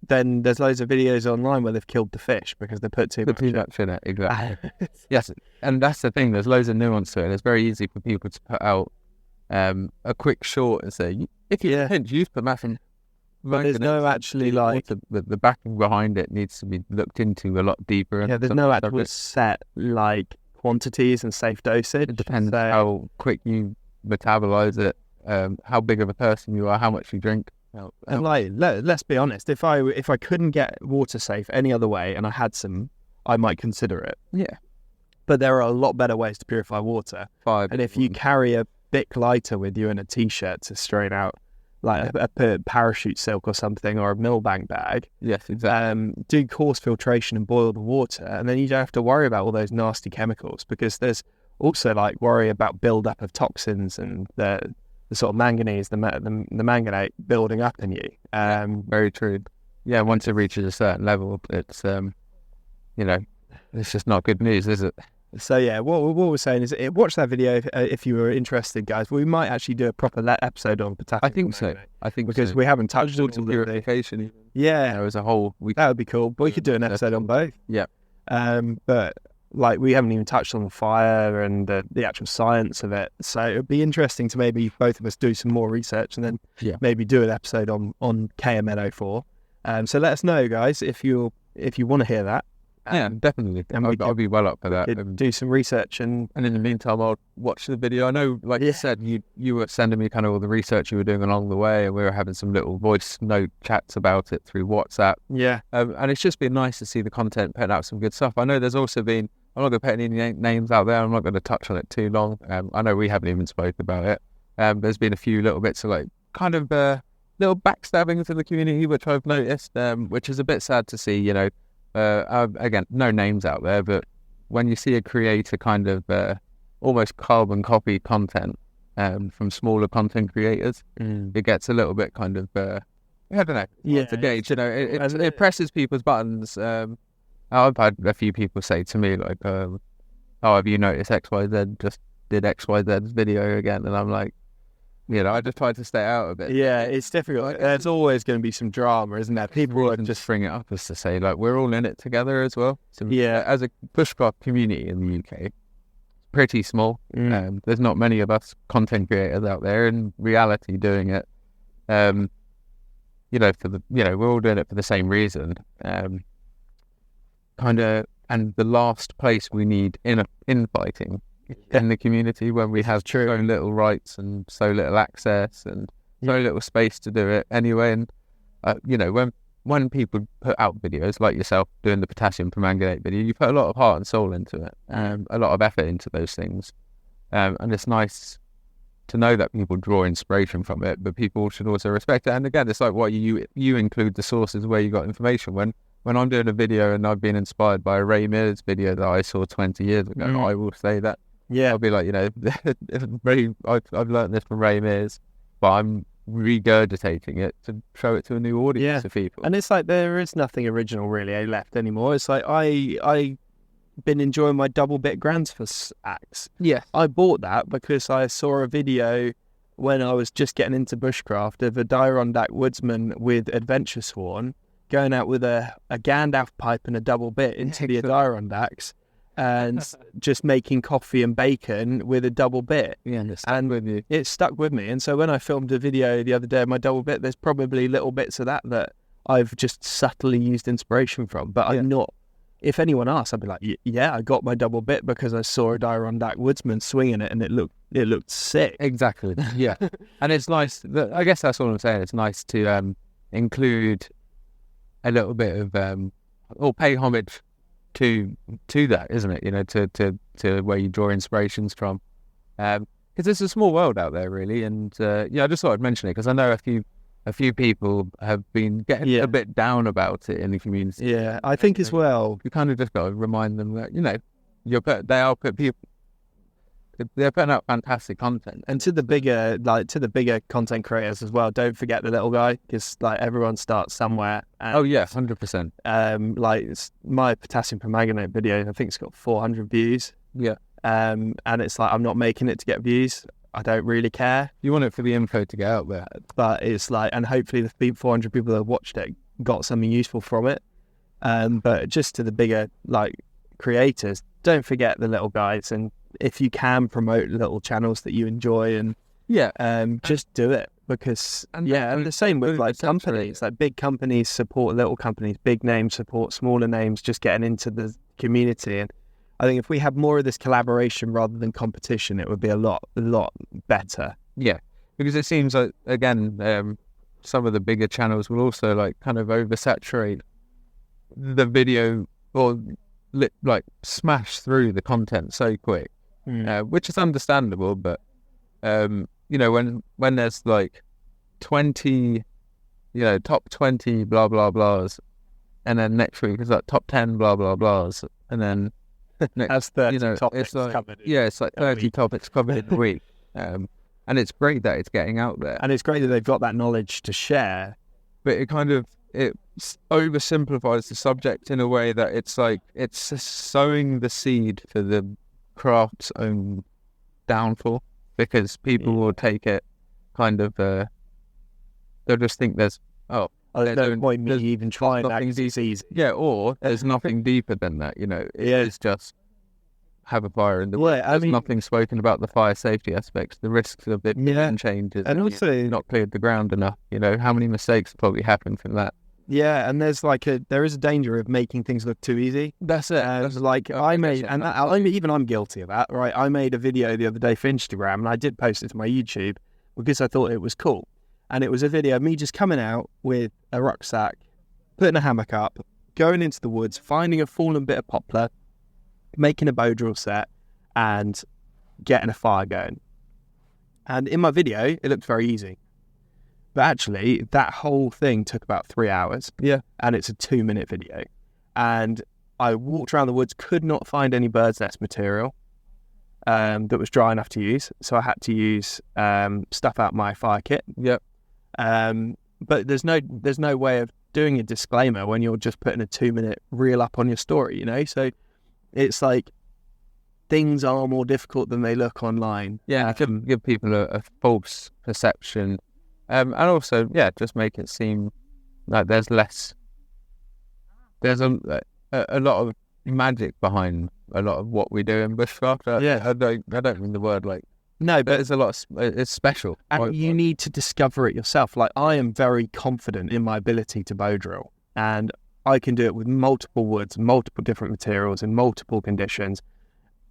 then there's loads of videos online where they've killed the fish because they put too much in it. Exactly. Yes, and that's the thing. There's loads of nuance to it. It's very easy for people to put out a quick short and say, if you pinch, use permethrin. But there's no actually like the backing behind it needs to be looked into a lot deeper. Yeah, there's no actual set like quantities and safe dosage. It depends how quick you metabolize it, how big of a person you are, how much you drink. And like, let's be honest, if I couldn't get water safe any other way and I had some, I might consider it. Yeah. But there are a lot better ways to purify water. And if you carry a Bic lighter with you and a t-shirt to strain out like a parachute silk or something, or a millbank bag. Yes, exactly. Do coarse filtration and boil the water, and then you don't have to worry about all those nasty chemicals, because there's also like worry about build-up of toxins and the sort of manganese, the manganate building up in you. Very true. Yeah, once it reaches a certain level, it's it's just not good news, is it? So yeah, what we're saying is, watch that video if you were interested, guys. We might actually do a proper episode on potassium. I think so. Because we haven't touched on purification. Even. Yeah, as a whole, that would be cool. But we could do an episode on both. Yeah. But like, we haven't even touched on the fire and the actual science of it. So it'd be interesting to maybe both of us do some more research and then maybe do an episode on KM.029. So let us know, guys, if you want to hear that. Yeah, definitely. And I'll be well up for that. Do some research, and in the meantime, I'll watch the video. I know, like you said, you were sending me kind of all the research you were doing along the way, and we were having some little voice note chats about it through WhatsApp. Yeah. And it's just been nice to see the content putting out some good stuff. I know there's also been, I'm not going to put any names out there. I'm not going to touch on it too long. I know we haven't even spoke about it. There's been a few little bits of like kind of little backstabbings in the community, which I've noticed, which is a bit sad to see, you know. Again, no names out there, but when you see a creator kind of almost carbon copy content from smaller content creators, it gets a little bit kind of, I don't know, to gauge, you know, it presses people's buttons. I've had a few people say to me, like, oh, have you noticed XYZ just did XYZ's video again? And I'm like, you know, I just tried to stay out of it. Yeah, it's difficult. There's always going to be some drama, isn't there? People can just bring it up as to say, like, we're all in it together as well. So, as a bushcraft community in the UK, it's pretty small. There's not many of us content creators out there in reality doing it. You know, we're all doing it for the same reason. Kind of, and the last place we need infighting in the community, when we have so little rights and so little access and so little space to do it anyway. And you know, when people put out videos like yourself doing the potassium permanganate video, you put a lot of heart and soul into it, a lot of effort into those things, and it's nice to know that people draw inspiration from it, but people should also respect it. And again, it's like, what you include the sources where you got information. When I'm doing a video and I've been inspired by a Ray Mears video that I saw 20 years ago, I will say that. Yeah, I'll be like, you know, I've learned this from Ray Mears, but I'm regurgitating it to show it to a new audience of people. And it's like, there is nothing original really left anymore. It's like, I been enjoying my double bit Gransfus axe. Yeah, I bought that because I saw a video when I was just getting into bushcraft of a Adirondack woodsman with adventure sworn going out with a Gandalf pipe and a double bit into the Adirondacks, and just making coffee and bacon with a double bit. Yeah, and it stuck with me. And so when I filmed a video the other day of my double bit, there's probably little bits of that I've just subtly used inspiration from. But I'm not, if anyone asks, I'd be like, yeah, I got my double bit because I saw a Adirondack woodsman swinging it and it looked sick. Exactly, yeah. And it's nice, I guess that's all I'm saying, it's nice to include a little bit of, or pay homage to that, isn't it? You know, to where you draw inspirations from, because it's a small world out there, really. And I just thought I'd mention it because I know a few people have been getting a bit down about it in the community. Yeah, I think as well, you kind of just got to remind them that, you know, they're putting out fantastic content. And to the bigger content creators as well, don't forget the little guy, because like everyone starts somewhere. And, 100%. Like my potassium permanganate video, I think it's got 400 views. Yeah. And it's like, I'm not making it to get views. I don't really care. You want it for the info to get out there. But it's like, and hopefully the 400 people that have watched it got something useful from it. But just to the bigger like creators, don't forget the little guys, and if you can promote little channels that you enjoy, and just do it, because and the same with like companies, like big companies support little companies, big names support smaller names, just getting into the community. And I think if we have more of this collaboration rather than competition, it would be a lot better. Yeah, because it seems like, again, some of the bigger channels will also like kind of oversaturate the video, or like smash through the content so quick, which is understandable. But you know, when there's like 20, top 20 blah blah blahs, and then next week it's like top 10 blah blah blahs, and then that's 30 topics it's like, covered. It's like 30 topics covered in a week. And it's great that it's getting out there, and it's great that they've got that knowledge to share. But it oversimplifies the subject in a way that it's like it's sowing the seed for the craft's own downfall, because people will take it kind of they'll just think there's there's no point me even trying that, 'cause it's easy. Yeah, or there's nothing deeper than that. It's just have a fire in the woods. There's nothing spoken about the fire safety aspects, the risks of it being changes, and also not cleared the ground enough. How many mistakes probably happen from that. Yeah, and there is a danger of making things look too easy. That's it. I'm guilty of that, right? I made a video the other day for Instagram, and I did post it to my YouTube because I thought it was cool. And it was a video of me just coming out with a rucksack, putting a hammock up, going into the woods, finding a fallen bit of poplar, making a bow drill set, and getting a fire going. And in my video, it looked very easy. But actually, that whole thing took about 3 hours. Yeah. And it's a 2-minute video. And I walked around the woods, could not find any bird's nest material that was dry enough to use. So I had to use stuff out my fire kit. Yep. But there's no way of doing a disclaimer when you're just putting a 2-minute reel up on your story, So it's like things are more difficult than they look online. Yeah, give people a false perception. And also, just make it seem like there's a lot of magic behind a lot of what we do in bushcraft. I don't mean the word like... No, but there's a lot it's special. And you need to discover it yourself. Like, I am very confident in my ability to bow drill, and I can do it with multiple woods, multiple different materials in multiple conditions.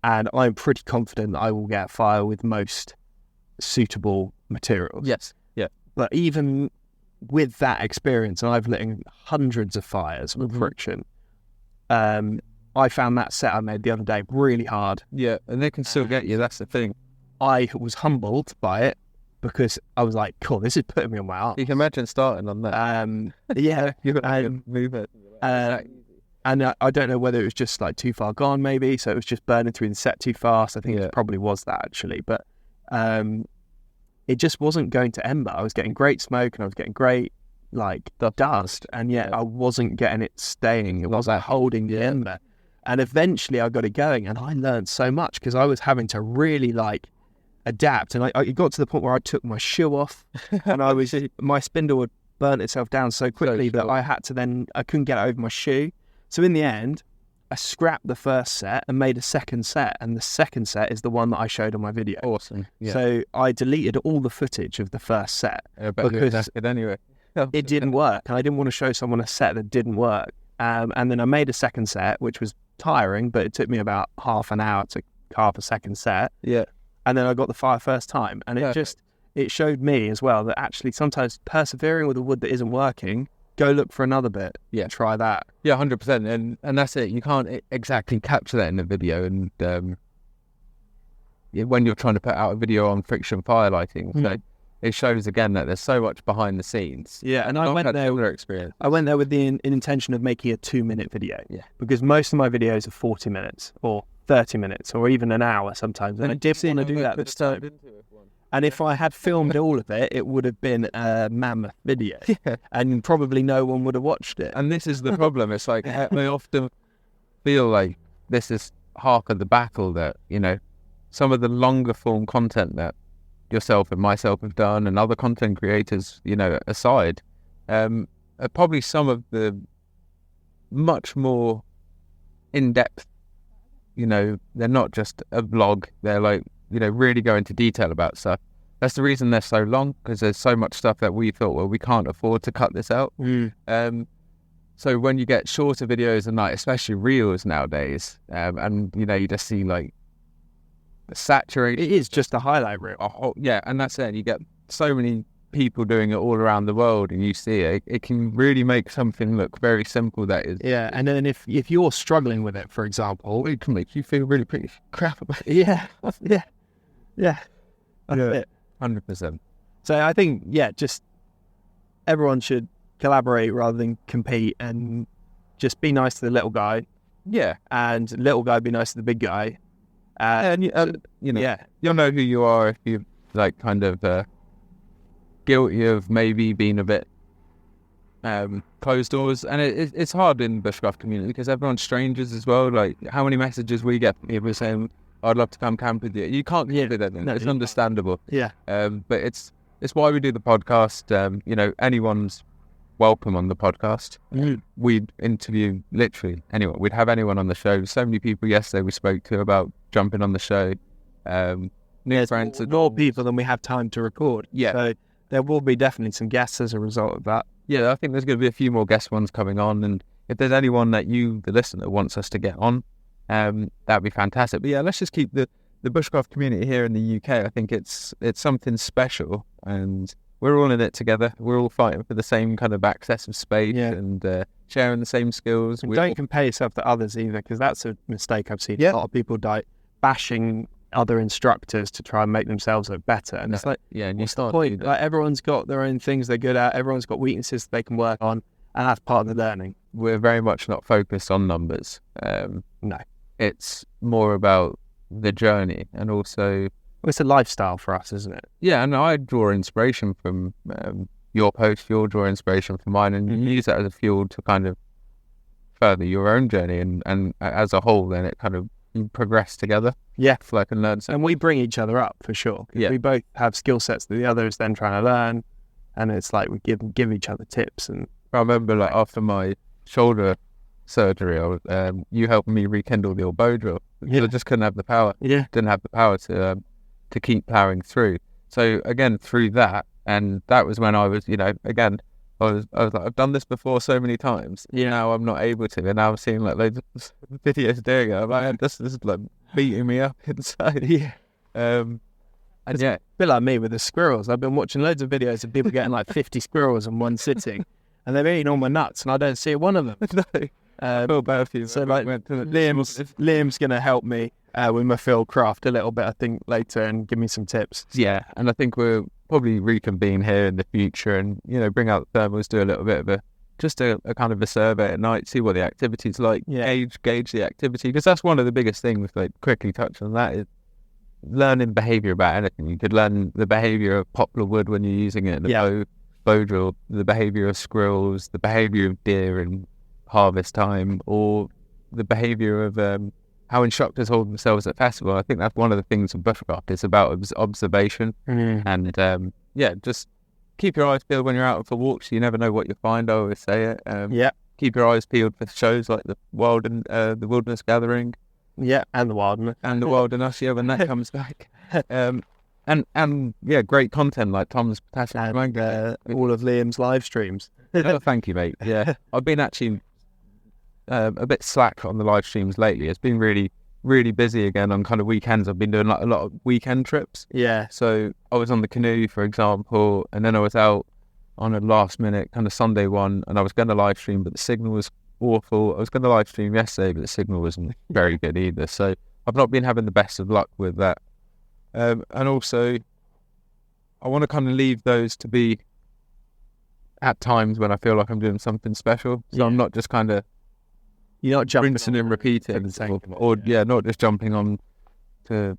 And I'm pretty confident that I will get fire with most suitable materials. Yes. Yeah. But even with that experience, and I've lit hundreds of fires with friction, I found that set I made the other day really hard. Yeah, and they can still get you. That's the thing. I was humbled by it, because I was like, cool, this is putting me on my arse. You can imagine starting on that. Yeah. You're going to move it. And I don't know whether it was just like too far gone, maybe. So it was just burning through the set too fast. I think it probably was that, actually. But it just wasn't going to ember. I was getting great smoke, and I was getting great dust, and yet I wasn't getting it staying. It wasn't holding the ember. And eventually I got it going, and I learned so much, because I was having to really adapt. And it got to the point where I took my shoe off, and my spindle had burnt itself down so quickly that I couldn't get it over my shoe. So in the end, I scrapped the first set and made a second set, and the second set is the one that I showed on my video. Awesome. Yeah. So I deleted all the footage of the first set because anyway. It didn't work, and I didn't want to show someone a set that didn't work. And then I made a second set, which was tiring, but it took me about half an hour to carve a second set. Yeah. And then I got the fire first time, and it showed me as well that actually sometimes persevering with a wood that isn't working, go look for another bit. Yeah. Try that. Yeah, 100%. And that's it. You can't exactly capture that in a video. And when you're trying to put out a video on friction firelighting, so it shows again that there's so much behind the scenes. Yeah, and I went there with the intention of making a 2-minute video. Yeah. Because most of my videos are 40 minutes or 30 minutes or even an hour sometimes. And I didn't want to do that this time. And if I had filmed all of it, it would have been a mammoth video. Yeah. And probably no one would have watched it. And this is the problem. It's like they often feel like this is half of the battle, that, some of the longer form content that yourself and myself have done, and other content creators, aside, a probably some of the much more in-depth, they're not just a vlog, they're like, really go into detail about stuff. That's the reason they're so long, because there's so much stuff that we thought, well, we can't afford to cut this out. So when you get shorter videos and like, especially reels nowadays, and you just see like the saturation. It is just a highlight reel. Yeah, and that's it. You get so many people doing it all around the world, and you see it. It can really make something look very simple. That is. Yeah, and then if you're struggling with it, for example, it can make you feel really pretty crap about it. Yeah. That's it. 100%. So I think, just everyone should collaborate rather than compete, and just be nice to the little guy. Yeah. And little guy be nice to the big guy. And you'll know who you are if you like kind of guilty of maybe being a bit closed doors. And it's hard in the bushcraft community because everyone's strangers as well. Like, how many messages we get from people saying, I'd love to come camp with you. You can't do that. No, it's understandable. Yeah. But it's why we do the podcast. Anyone's welcome on the podcast. We'd interview literally anyone. We'd have anyone on the show. So many people yesterday we spoke to about jumping on the show. New friends. More people than we have time to record. Yeah. So there will be definitely some guests as a result of that. Yeah, I think there's going to be a few more guest ones coming on. And if there's anyone that you, the listener, wants us to get on, that'd be fantastic. But yeah, let's just keep the bushcraft community here in the UK. I think it's something special, and we're all in it together. We're all fighting for the same kind of access of space and sharing the same skills. And don't compare yourself to others either, because that's a mistake I've seen. A lot of people bashing other instructors to try and make themselves look better. And it's like, and you start point. Like, everyone's got their own things they're good at. Everyone's got weaknesses that they can work on, and that's part of the learning. We're very much not focused on numbers. No. It's more about the journey, and also it's a lifestyle for us, isn't it? Yeah, and I draw inspiration from your post. You'll draw inspiration from mine, and you use that as a fuel to kind of further your own journey, and as a whole, then it kind of progress together. Yeah, so I can learn something. And we bring each other up for sure. Yeah, we both have skill sets that the other is then trying to learn, and it's like we give each other tips. And I remember, like, after my shoulder surgery, you helped me rekindle the old bow drill because I just couldn't have the power. Yeah, didn't have the power to keep ploughing through. So again, through that, and that was when I was, again, I was like, I've done this before so many times. Yeah. Now I'm not able to, and now I'm seeing like loads of videos doing it. I'm like, this is like beating me up inside. Yeah. It's a bit like me with the squirrels. I've been watching loads of videos of people getting like 50 squirrels in one sitting, and they're eating all my nuts, and I don't see one of them. No. I feel bad for you. So like, Liam's going to help me with my field craft a little bit, I think, later, and give me some tips. Yeah, and I think we'll probably reconvene here in the future, and bring out the thermals, do a little bit of a kind of a survey at night, see what the activity's like, gauge the activity, because that's one of the biggest things. Like, quickly touch on that, is learning behaviour about anything. You could learn the behaviour of poplar wood when you're using it in the bow drill, the behaviour of squirrels, the behaviour of deer in harvest time, or the behaviour of how instructors hold themselves at festival. I think that's one of the things of bushcraft. It's about observation, and just keep your eyes peeled when you're out for walks. You never know what you'll find. I always say it. Keep your eyes peeled for shows like the Wilderness Gathering. Yeah, and the Wilderness. And the Wilderness, when that comes back. And great content like Tom's Potassium and all of Liam's live streams. Oh, thank you, mate. Yeah, I've been actually a bit slack on the live streams lately. It's been really, really busy again on kind of weekends. I've been doing like a lot of weekend trips. Yeah. So I was on the canoe, for example, and then I was out on a last minute kind of Sunday one, and I was going to live stream, but the signal was awful. I was going to live stream yesterday, but the signal wasn't very good either. So I've not been having the best of luck with that. And also, I want to kind of leave those to be at times when I feel like I'm doing something special. So I'm not just kind of rinsing and repeating, not just jumping on to,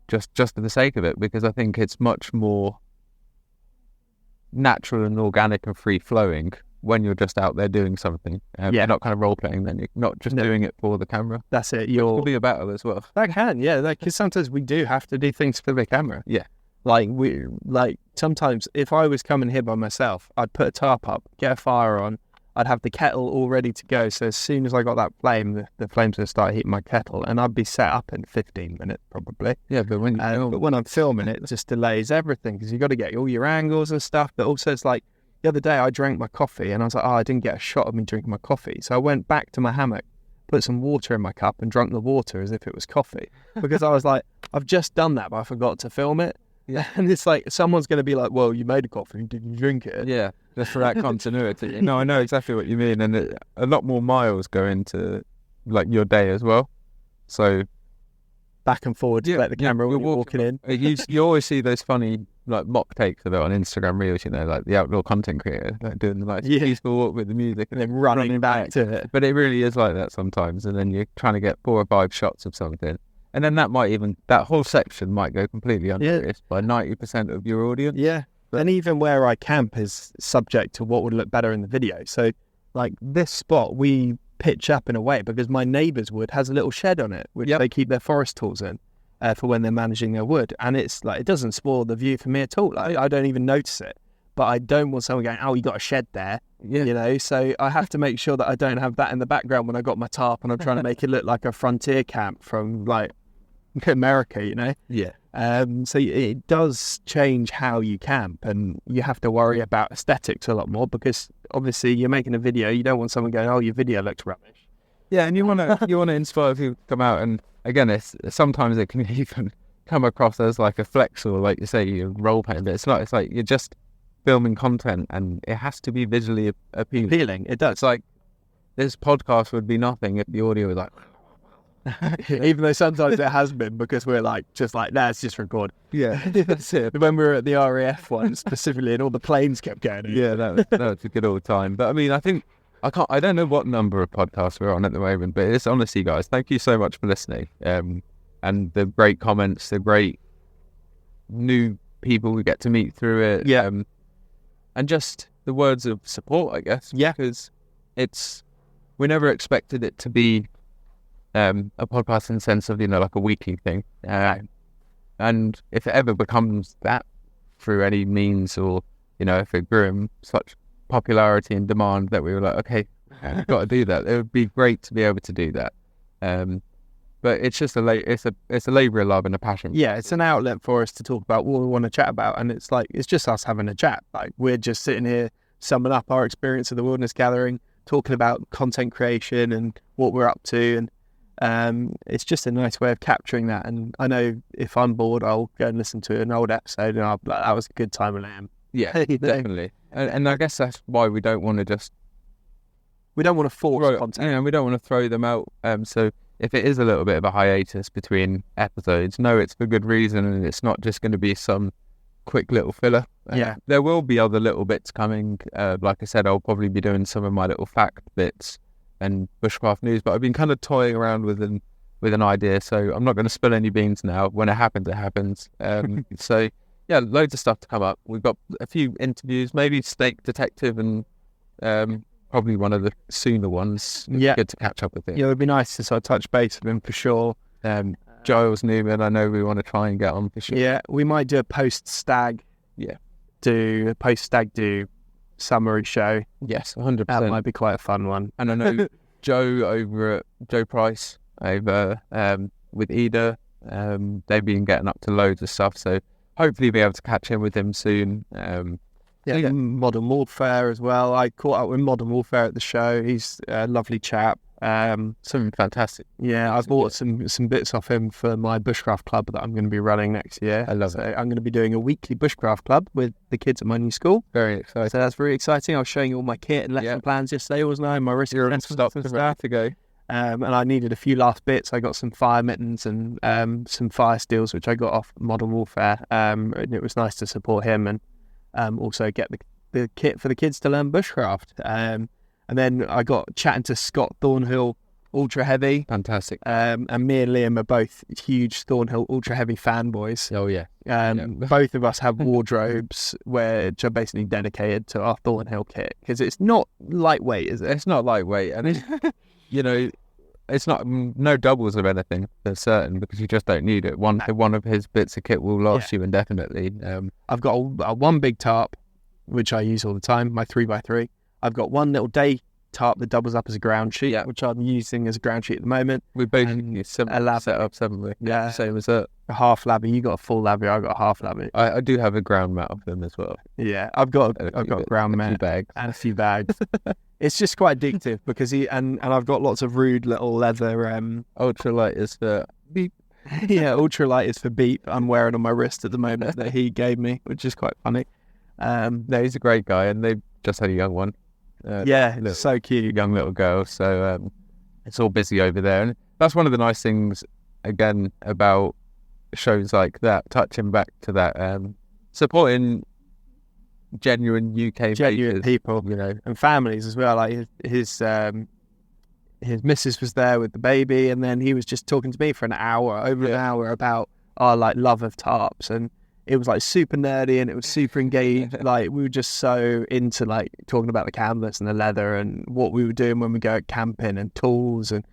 just for the sake of it, because I think it's much more natural and organic and free flowing when you're just out there doing something. You're not kind of role playing, then you're not just doing it for the camera. That's it. It could be a battle as well. That can, because sometimes we do have to do things for the camera. Yeah. Like sometimes if I was coming here by myself, I'd put a tarp up, get a fire on, I'd have the kettle all ready to go. So as soon as I got that flame, the flames would start heating my kettle, and I'd be set up in 15 minutes probably. Yeah, but when I'm filming, it just delays everything because you've got to get all your angles and stuff. But also it's like the other day I drank my coffee and I was like, oh, I didn't get a shot of me drinking my coffee. So I went back to my hammock, put some water in my cup and drank the water as if it was coffee because I was like, I've just done that, but I forgot to film it. Yeah, and it's like someone's going to be like, well, you made a coffee, did you drink it? Yeah, just for that continuity. No, I know exactly what you mean, and a lot more miles go into like your day as well. So back and forward to let the camera when you're walking in. You always see those funny like mock takes of it on Instagram Reels, you know, like the outdoor content creator like doing the like peaceful walk with the music and then running back to it. But it really is like that sometimes, and then you're trying to get 4 or 5 shots of something. And then that whole section might go completely unnoticed by 90% of your audience. Yeah. And even where I camp is subject to what would look better in the video. So like this spot, we pitch up in a way because my neighbour's wood has a little shed on it, which they keep their forest tools in for when they're managing their wood. And it's like, it doesn't spoil the view for me at all. I don't even notice it. But I don't want someone going, oh, you got a shed there, you know? So I have to make sure that I don't have that in the background when I got my tarp and I'm trying to make it look like a frontier camp from like America, you know? Yeah. So it does change how you camp, and you have to worry about aesthetics a lot more because obviously you're making a video. You don't want someone going, "Oh, your video looks rubbish." Yeah, and you want to inspire people to come out. And again, sometimes it can even come across as like a flex or like you say, you're role playing, but it's not. It's like you're just filming content, and it has to be visually appealing. It does. It's like this podcast would be nothing if the audio was like. Even though sometimes it has been because we're like let's just record. Yeah, that's it. When we were at the RAF one specifically and all the planes kept going in. Yeah, that was a good old time. But I mean, I don't know what number of podcasts we're on at the moment, but it's honestly, guys, thank you so much for listening, and the great comments, the great new people we get to meet through it, and just the words of support, I guess, because we never expected it to be a podcast in the sense of, you know, like a weekly thing. And if it ever becomes that through any means, or, you know, if it grew in such popularity and demand that we were like, okay, we've got to do that, it would be great to be able to do that. But it's just it's a labour of love and a passion. Yeah, it's an outlet for us to talk about what we want to chat about, and it's just us having a chat. Like, we're just sitting here summing up our experience of the Wilderness Gathering, talking about content creation and what we're up to, and it's just a nice way of capturing that. And I know if I'm bored, I'll go and listen to an old episode and I'll be like, that was a good time with Liam. Yeah, definitely. And I guess that's why we don't want to force content. And we don't want to throw them out. So if it is a little bit of a hiatus between episodes, no, it's for good reason, and it's not just going to be some quick little filler. There will be other little bits coming. Like I said, I'll probably be doing some of my little fact bits and Bushcraft news, but I've been kind of toying around with an idea, so I'm not going to spill any beans now. When it happens, it happens. So yeah, loads of stuff to come up. We've got a few interviews, maybe Snake Detective, and probably one of the sooner ones. Yeah, good to catch up with him. Yeah, it would be nice to sort of touch base with him for sure. Giles Newman, I know we want to try and get on for sure. Yeah, we might do a post-stag. Yeah, do a post-stag summary show. Yes, 100%. That might be quite a fun one. And I know Joe over at Joe Price over with Ida, they've been getting up to loads of stuff, so hopefully be able to catch in with him soon. Modern Warfare as well. I caught up with Modern Warfare at the show. He's a lovely chap. Something fantastic. Yeah, I bought some bits off him for my Bushcraft club that I'm going to be running next year. I love it. I'm going to be doing a weekly Bushcraft club with the kids at my new school. Very exciting. So that's very exciting. I was showing you all my kit and lesson plans yesterday, wasn't I? My wrist stop to go. And I needed a few last bits. I got some fire mittens and some fire steels, which I got off Modern Warfare. And it was nice to support him and also get the kit for the kids to learn Bushcraft. And then I got chatting to Scott Thornhill, Ultra Heavy. Fantastic. And me and Liam are both huge Thornhill Ultra Heavy fanboys. Oh, yeah. Both of us have wardrobes which are basically dedicated to our Thornhill kit, because it's not lightweight, is it? It's not lightweight. And, you know, it's not no doubles of anything for certain because you just don't need it. One of his bits of kit will last you indefinitely. I've got a one big tarp, which I use all the time, my 3x3. I've got one little day tarp that doubles up as a ground sheet, which I'm using as a ground sheet at the moment. We both use similar setups, haven't we? Yeah. Same as that. A half labby. You got a full labby. I got a half labby. I do have a ground mat of them as well. Yeah, I've got a ground mat bags and a few bags. It's just quite addictive because and I've got lots of rude little leather. Ultralight is for beep. Yeah, ultralight is for beep. I'm wearing on my wrist at the moment that he gave me, which is quite funny. No, he's a great guy, and they just had a young one. It's so cute, young little girl. So it's all busy over there, and that's one of the nice things again about shows like that. Touching back to that, supporting genuine UK people, and families as well. Like his missus was there with the baby, and then he was just talking to me for an hour about our like love of tarps, and it was like super nerdy and it was super engaged. Like we were just so into like talking about the canvas and the leather and what we were doing when we go camping and tools, and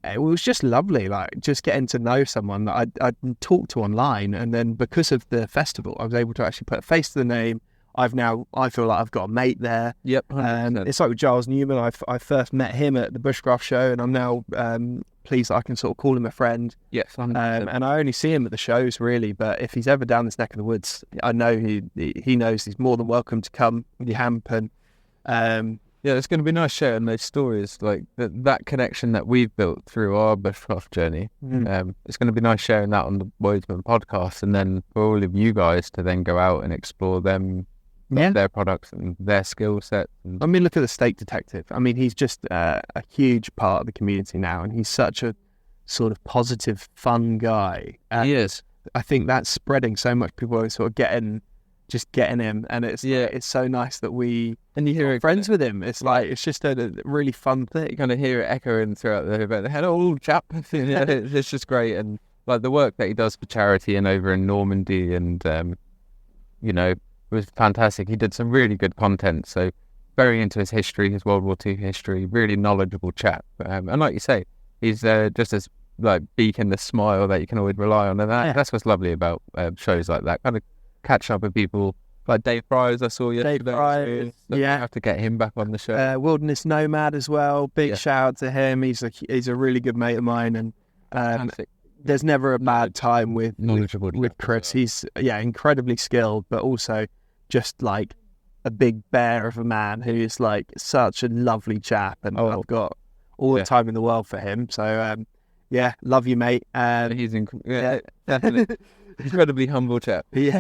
it was just lovely. Like just getting to know someone that I'd talked to online, and then because of the festival, I was able to actually put a face to the name. I feel like I've got a mate there. Yep. It's like with Giles Newman. I first met him at the Bushcraft show, and I'm now pleased that I can sort of call him a friend. Yes. And I only see him at the shows really, but if he's ever down this neck of the woods, I know he knows he's more than welcome to come with your hamp. And it's going to be nice sharing those stories, like that connection that we've built through our Bushcraft journey. It's going to be nice sharing that on the Wodesman podcast, and then for all of you guys to then go out and explore them. Their products and their skill set. I mean, look at the Steak Detective. I mean, he's just a huge part of the community now, and he's such a sort of positive, fun guy. And he is. I think that's spreading so much. People are sort of getting him, and it's so nice that we you hear friends with him. It's like it's just a really fun thing. You kind of hear it echoing throughout the event. Hello, chap. It's just great, and like the work that he does for charity and over in Normandy, and it was fantastic. He did some really good content, so very into his history, his World War II history, really knowledgeable chap. And like you say, he's just as like beacon the smile that you can always rely on, and that's what's lovely about shows like that. Kind of catch up with people like Dave Fryers. I saw yesterday. Dave Fryers, I have to get him back on the show. Wilderness Nomad as well. Big shout out to him. He's a really good mate of mine, and there's never a bad time with Chris. He's incredibly skilled, but also just like a big bear of a man who is like such a lovely chap, and I've got all the time in the world for him. So love you, mate. He's definitely incredibly humble chap. He's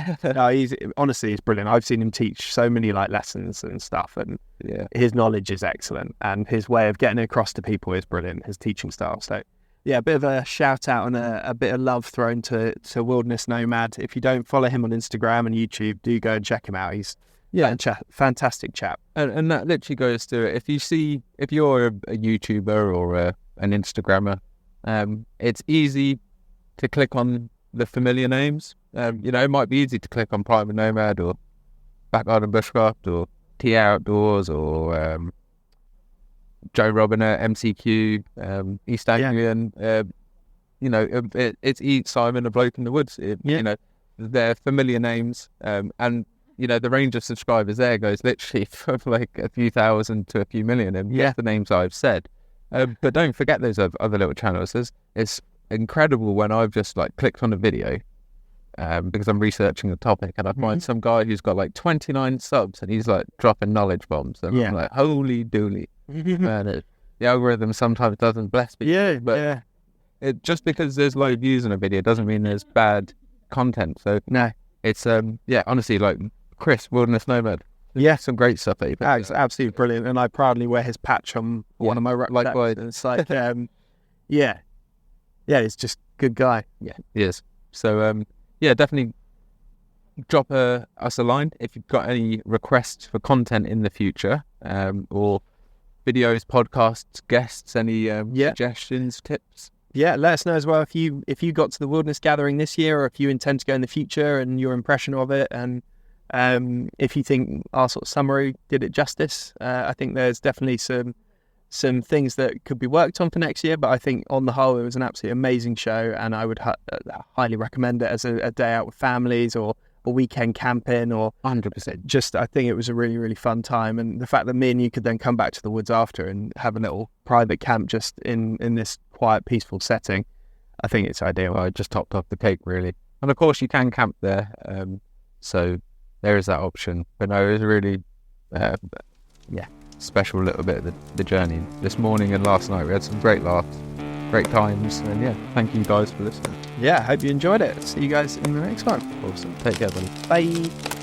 brilliant. I've seen him teach so many like lessons and stuff, and his knowledge is excellent, and his way of getting it across to people is brilliant. His teaching style. So a bit of a shout out and a bit of love thrown to Wilderness Nomad. If you don't follow him on Instagram and YouTube, do go and check him out. He's fantastic chap. And that literally goes to it. If you're a YouTuber or an Instagrammer, it's easy to click on the familiar names. It might be easy to click on Primal Nomad or Backgarden Bushcraft or T Outdoors or Joe Robin at MCQ, East Anglian. It's Eat Simon, a bloke in the woods. They're familiar names, and the range of subscribers there goes literally from like a few thousand to a few million, and the names I've said. But don't forget those other little channels. It's incredible when I've just like clicked on a video because I'm researching a topic, and I find some guy who's got like 29 subs, and he's like dropping knowledge bombs, and I'm like, holy dooly. Man, the algorithm sometimes doesn't bless me. But just because there's low views on a video doesn't mean there's bad content. So no, it's honestly, like Chris, Wilderness Nomad. Some great stuff that he puts it's absolutely brilliant, and I proudly wear his patch on one of my rucksacks. Likewise. It's like he's just a good guy. Yeah, he is. So definitely drop us a line if you've got any requests for content in the future, or videos, podcasts, guests, any suggestions, tips. Let us know as well if you got to the Wilderness Gathering this year, or if you intend to go in the future, and your impression of it, and if you think our sort of summary did it justice. I think there's definitely some some things that could be worked on for next year. But I think on the whole, it was an absolutely amazing show, and I would highly recommend it as a day out with families or a weekend camping, or 100%. Just, I think it was a really, really fun time. And the fact that me and you could then come back to the woods after and have a little private camp just in this quiet, peaceful setting, I think it's ideal. Well, I just topped off the cake, really. And of course, you can camp there. So there is that option. But no, it was really, special little bit of the journey. This morning and last night, we had some great laughs, great times. And thank you guys for listening. Yeah, hope you enjoyed it. See you guys in the next one. Awesome. Take care, buddy. Bye.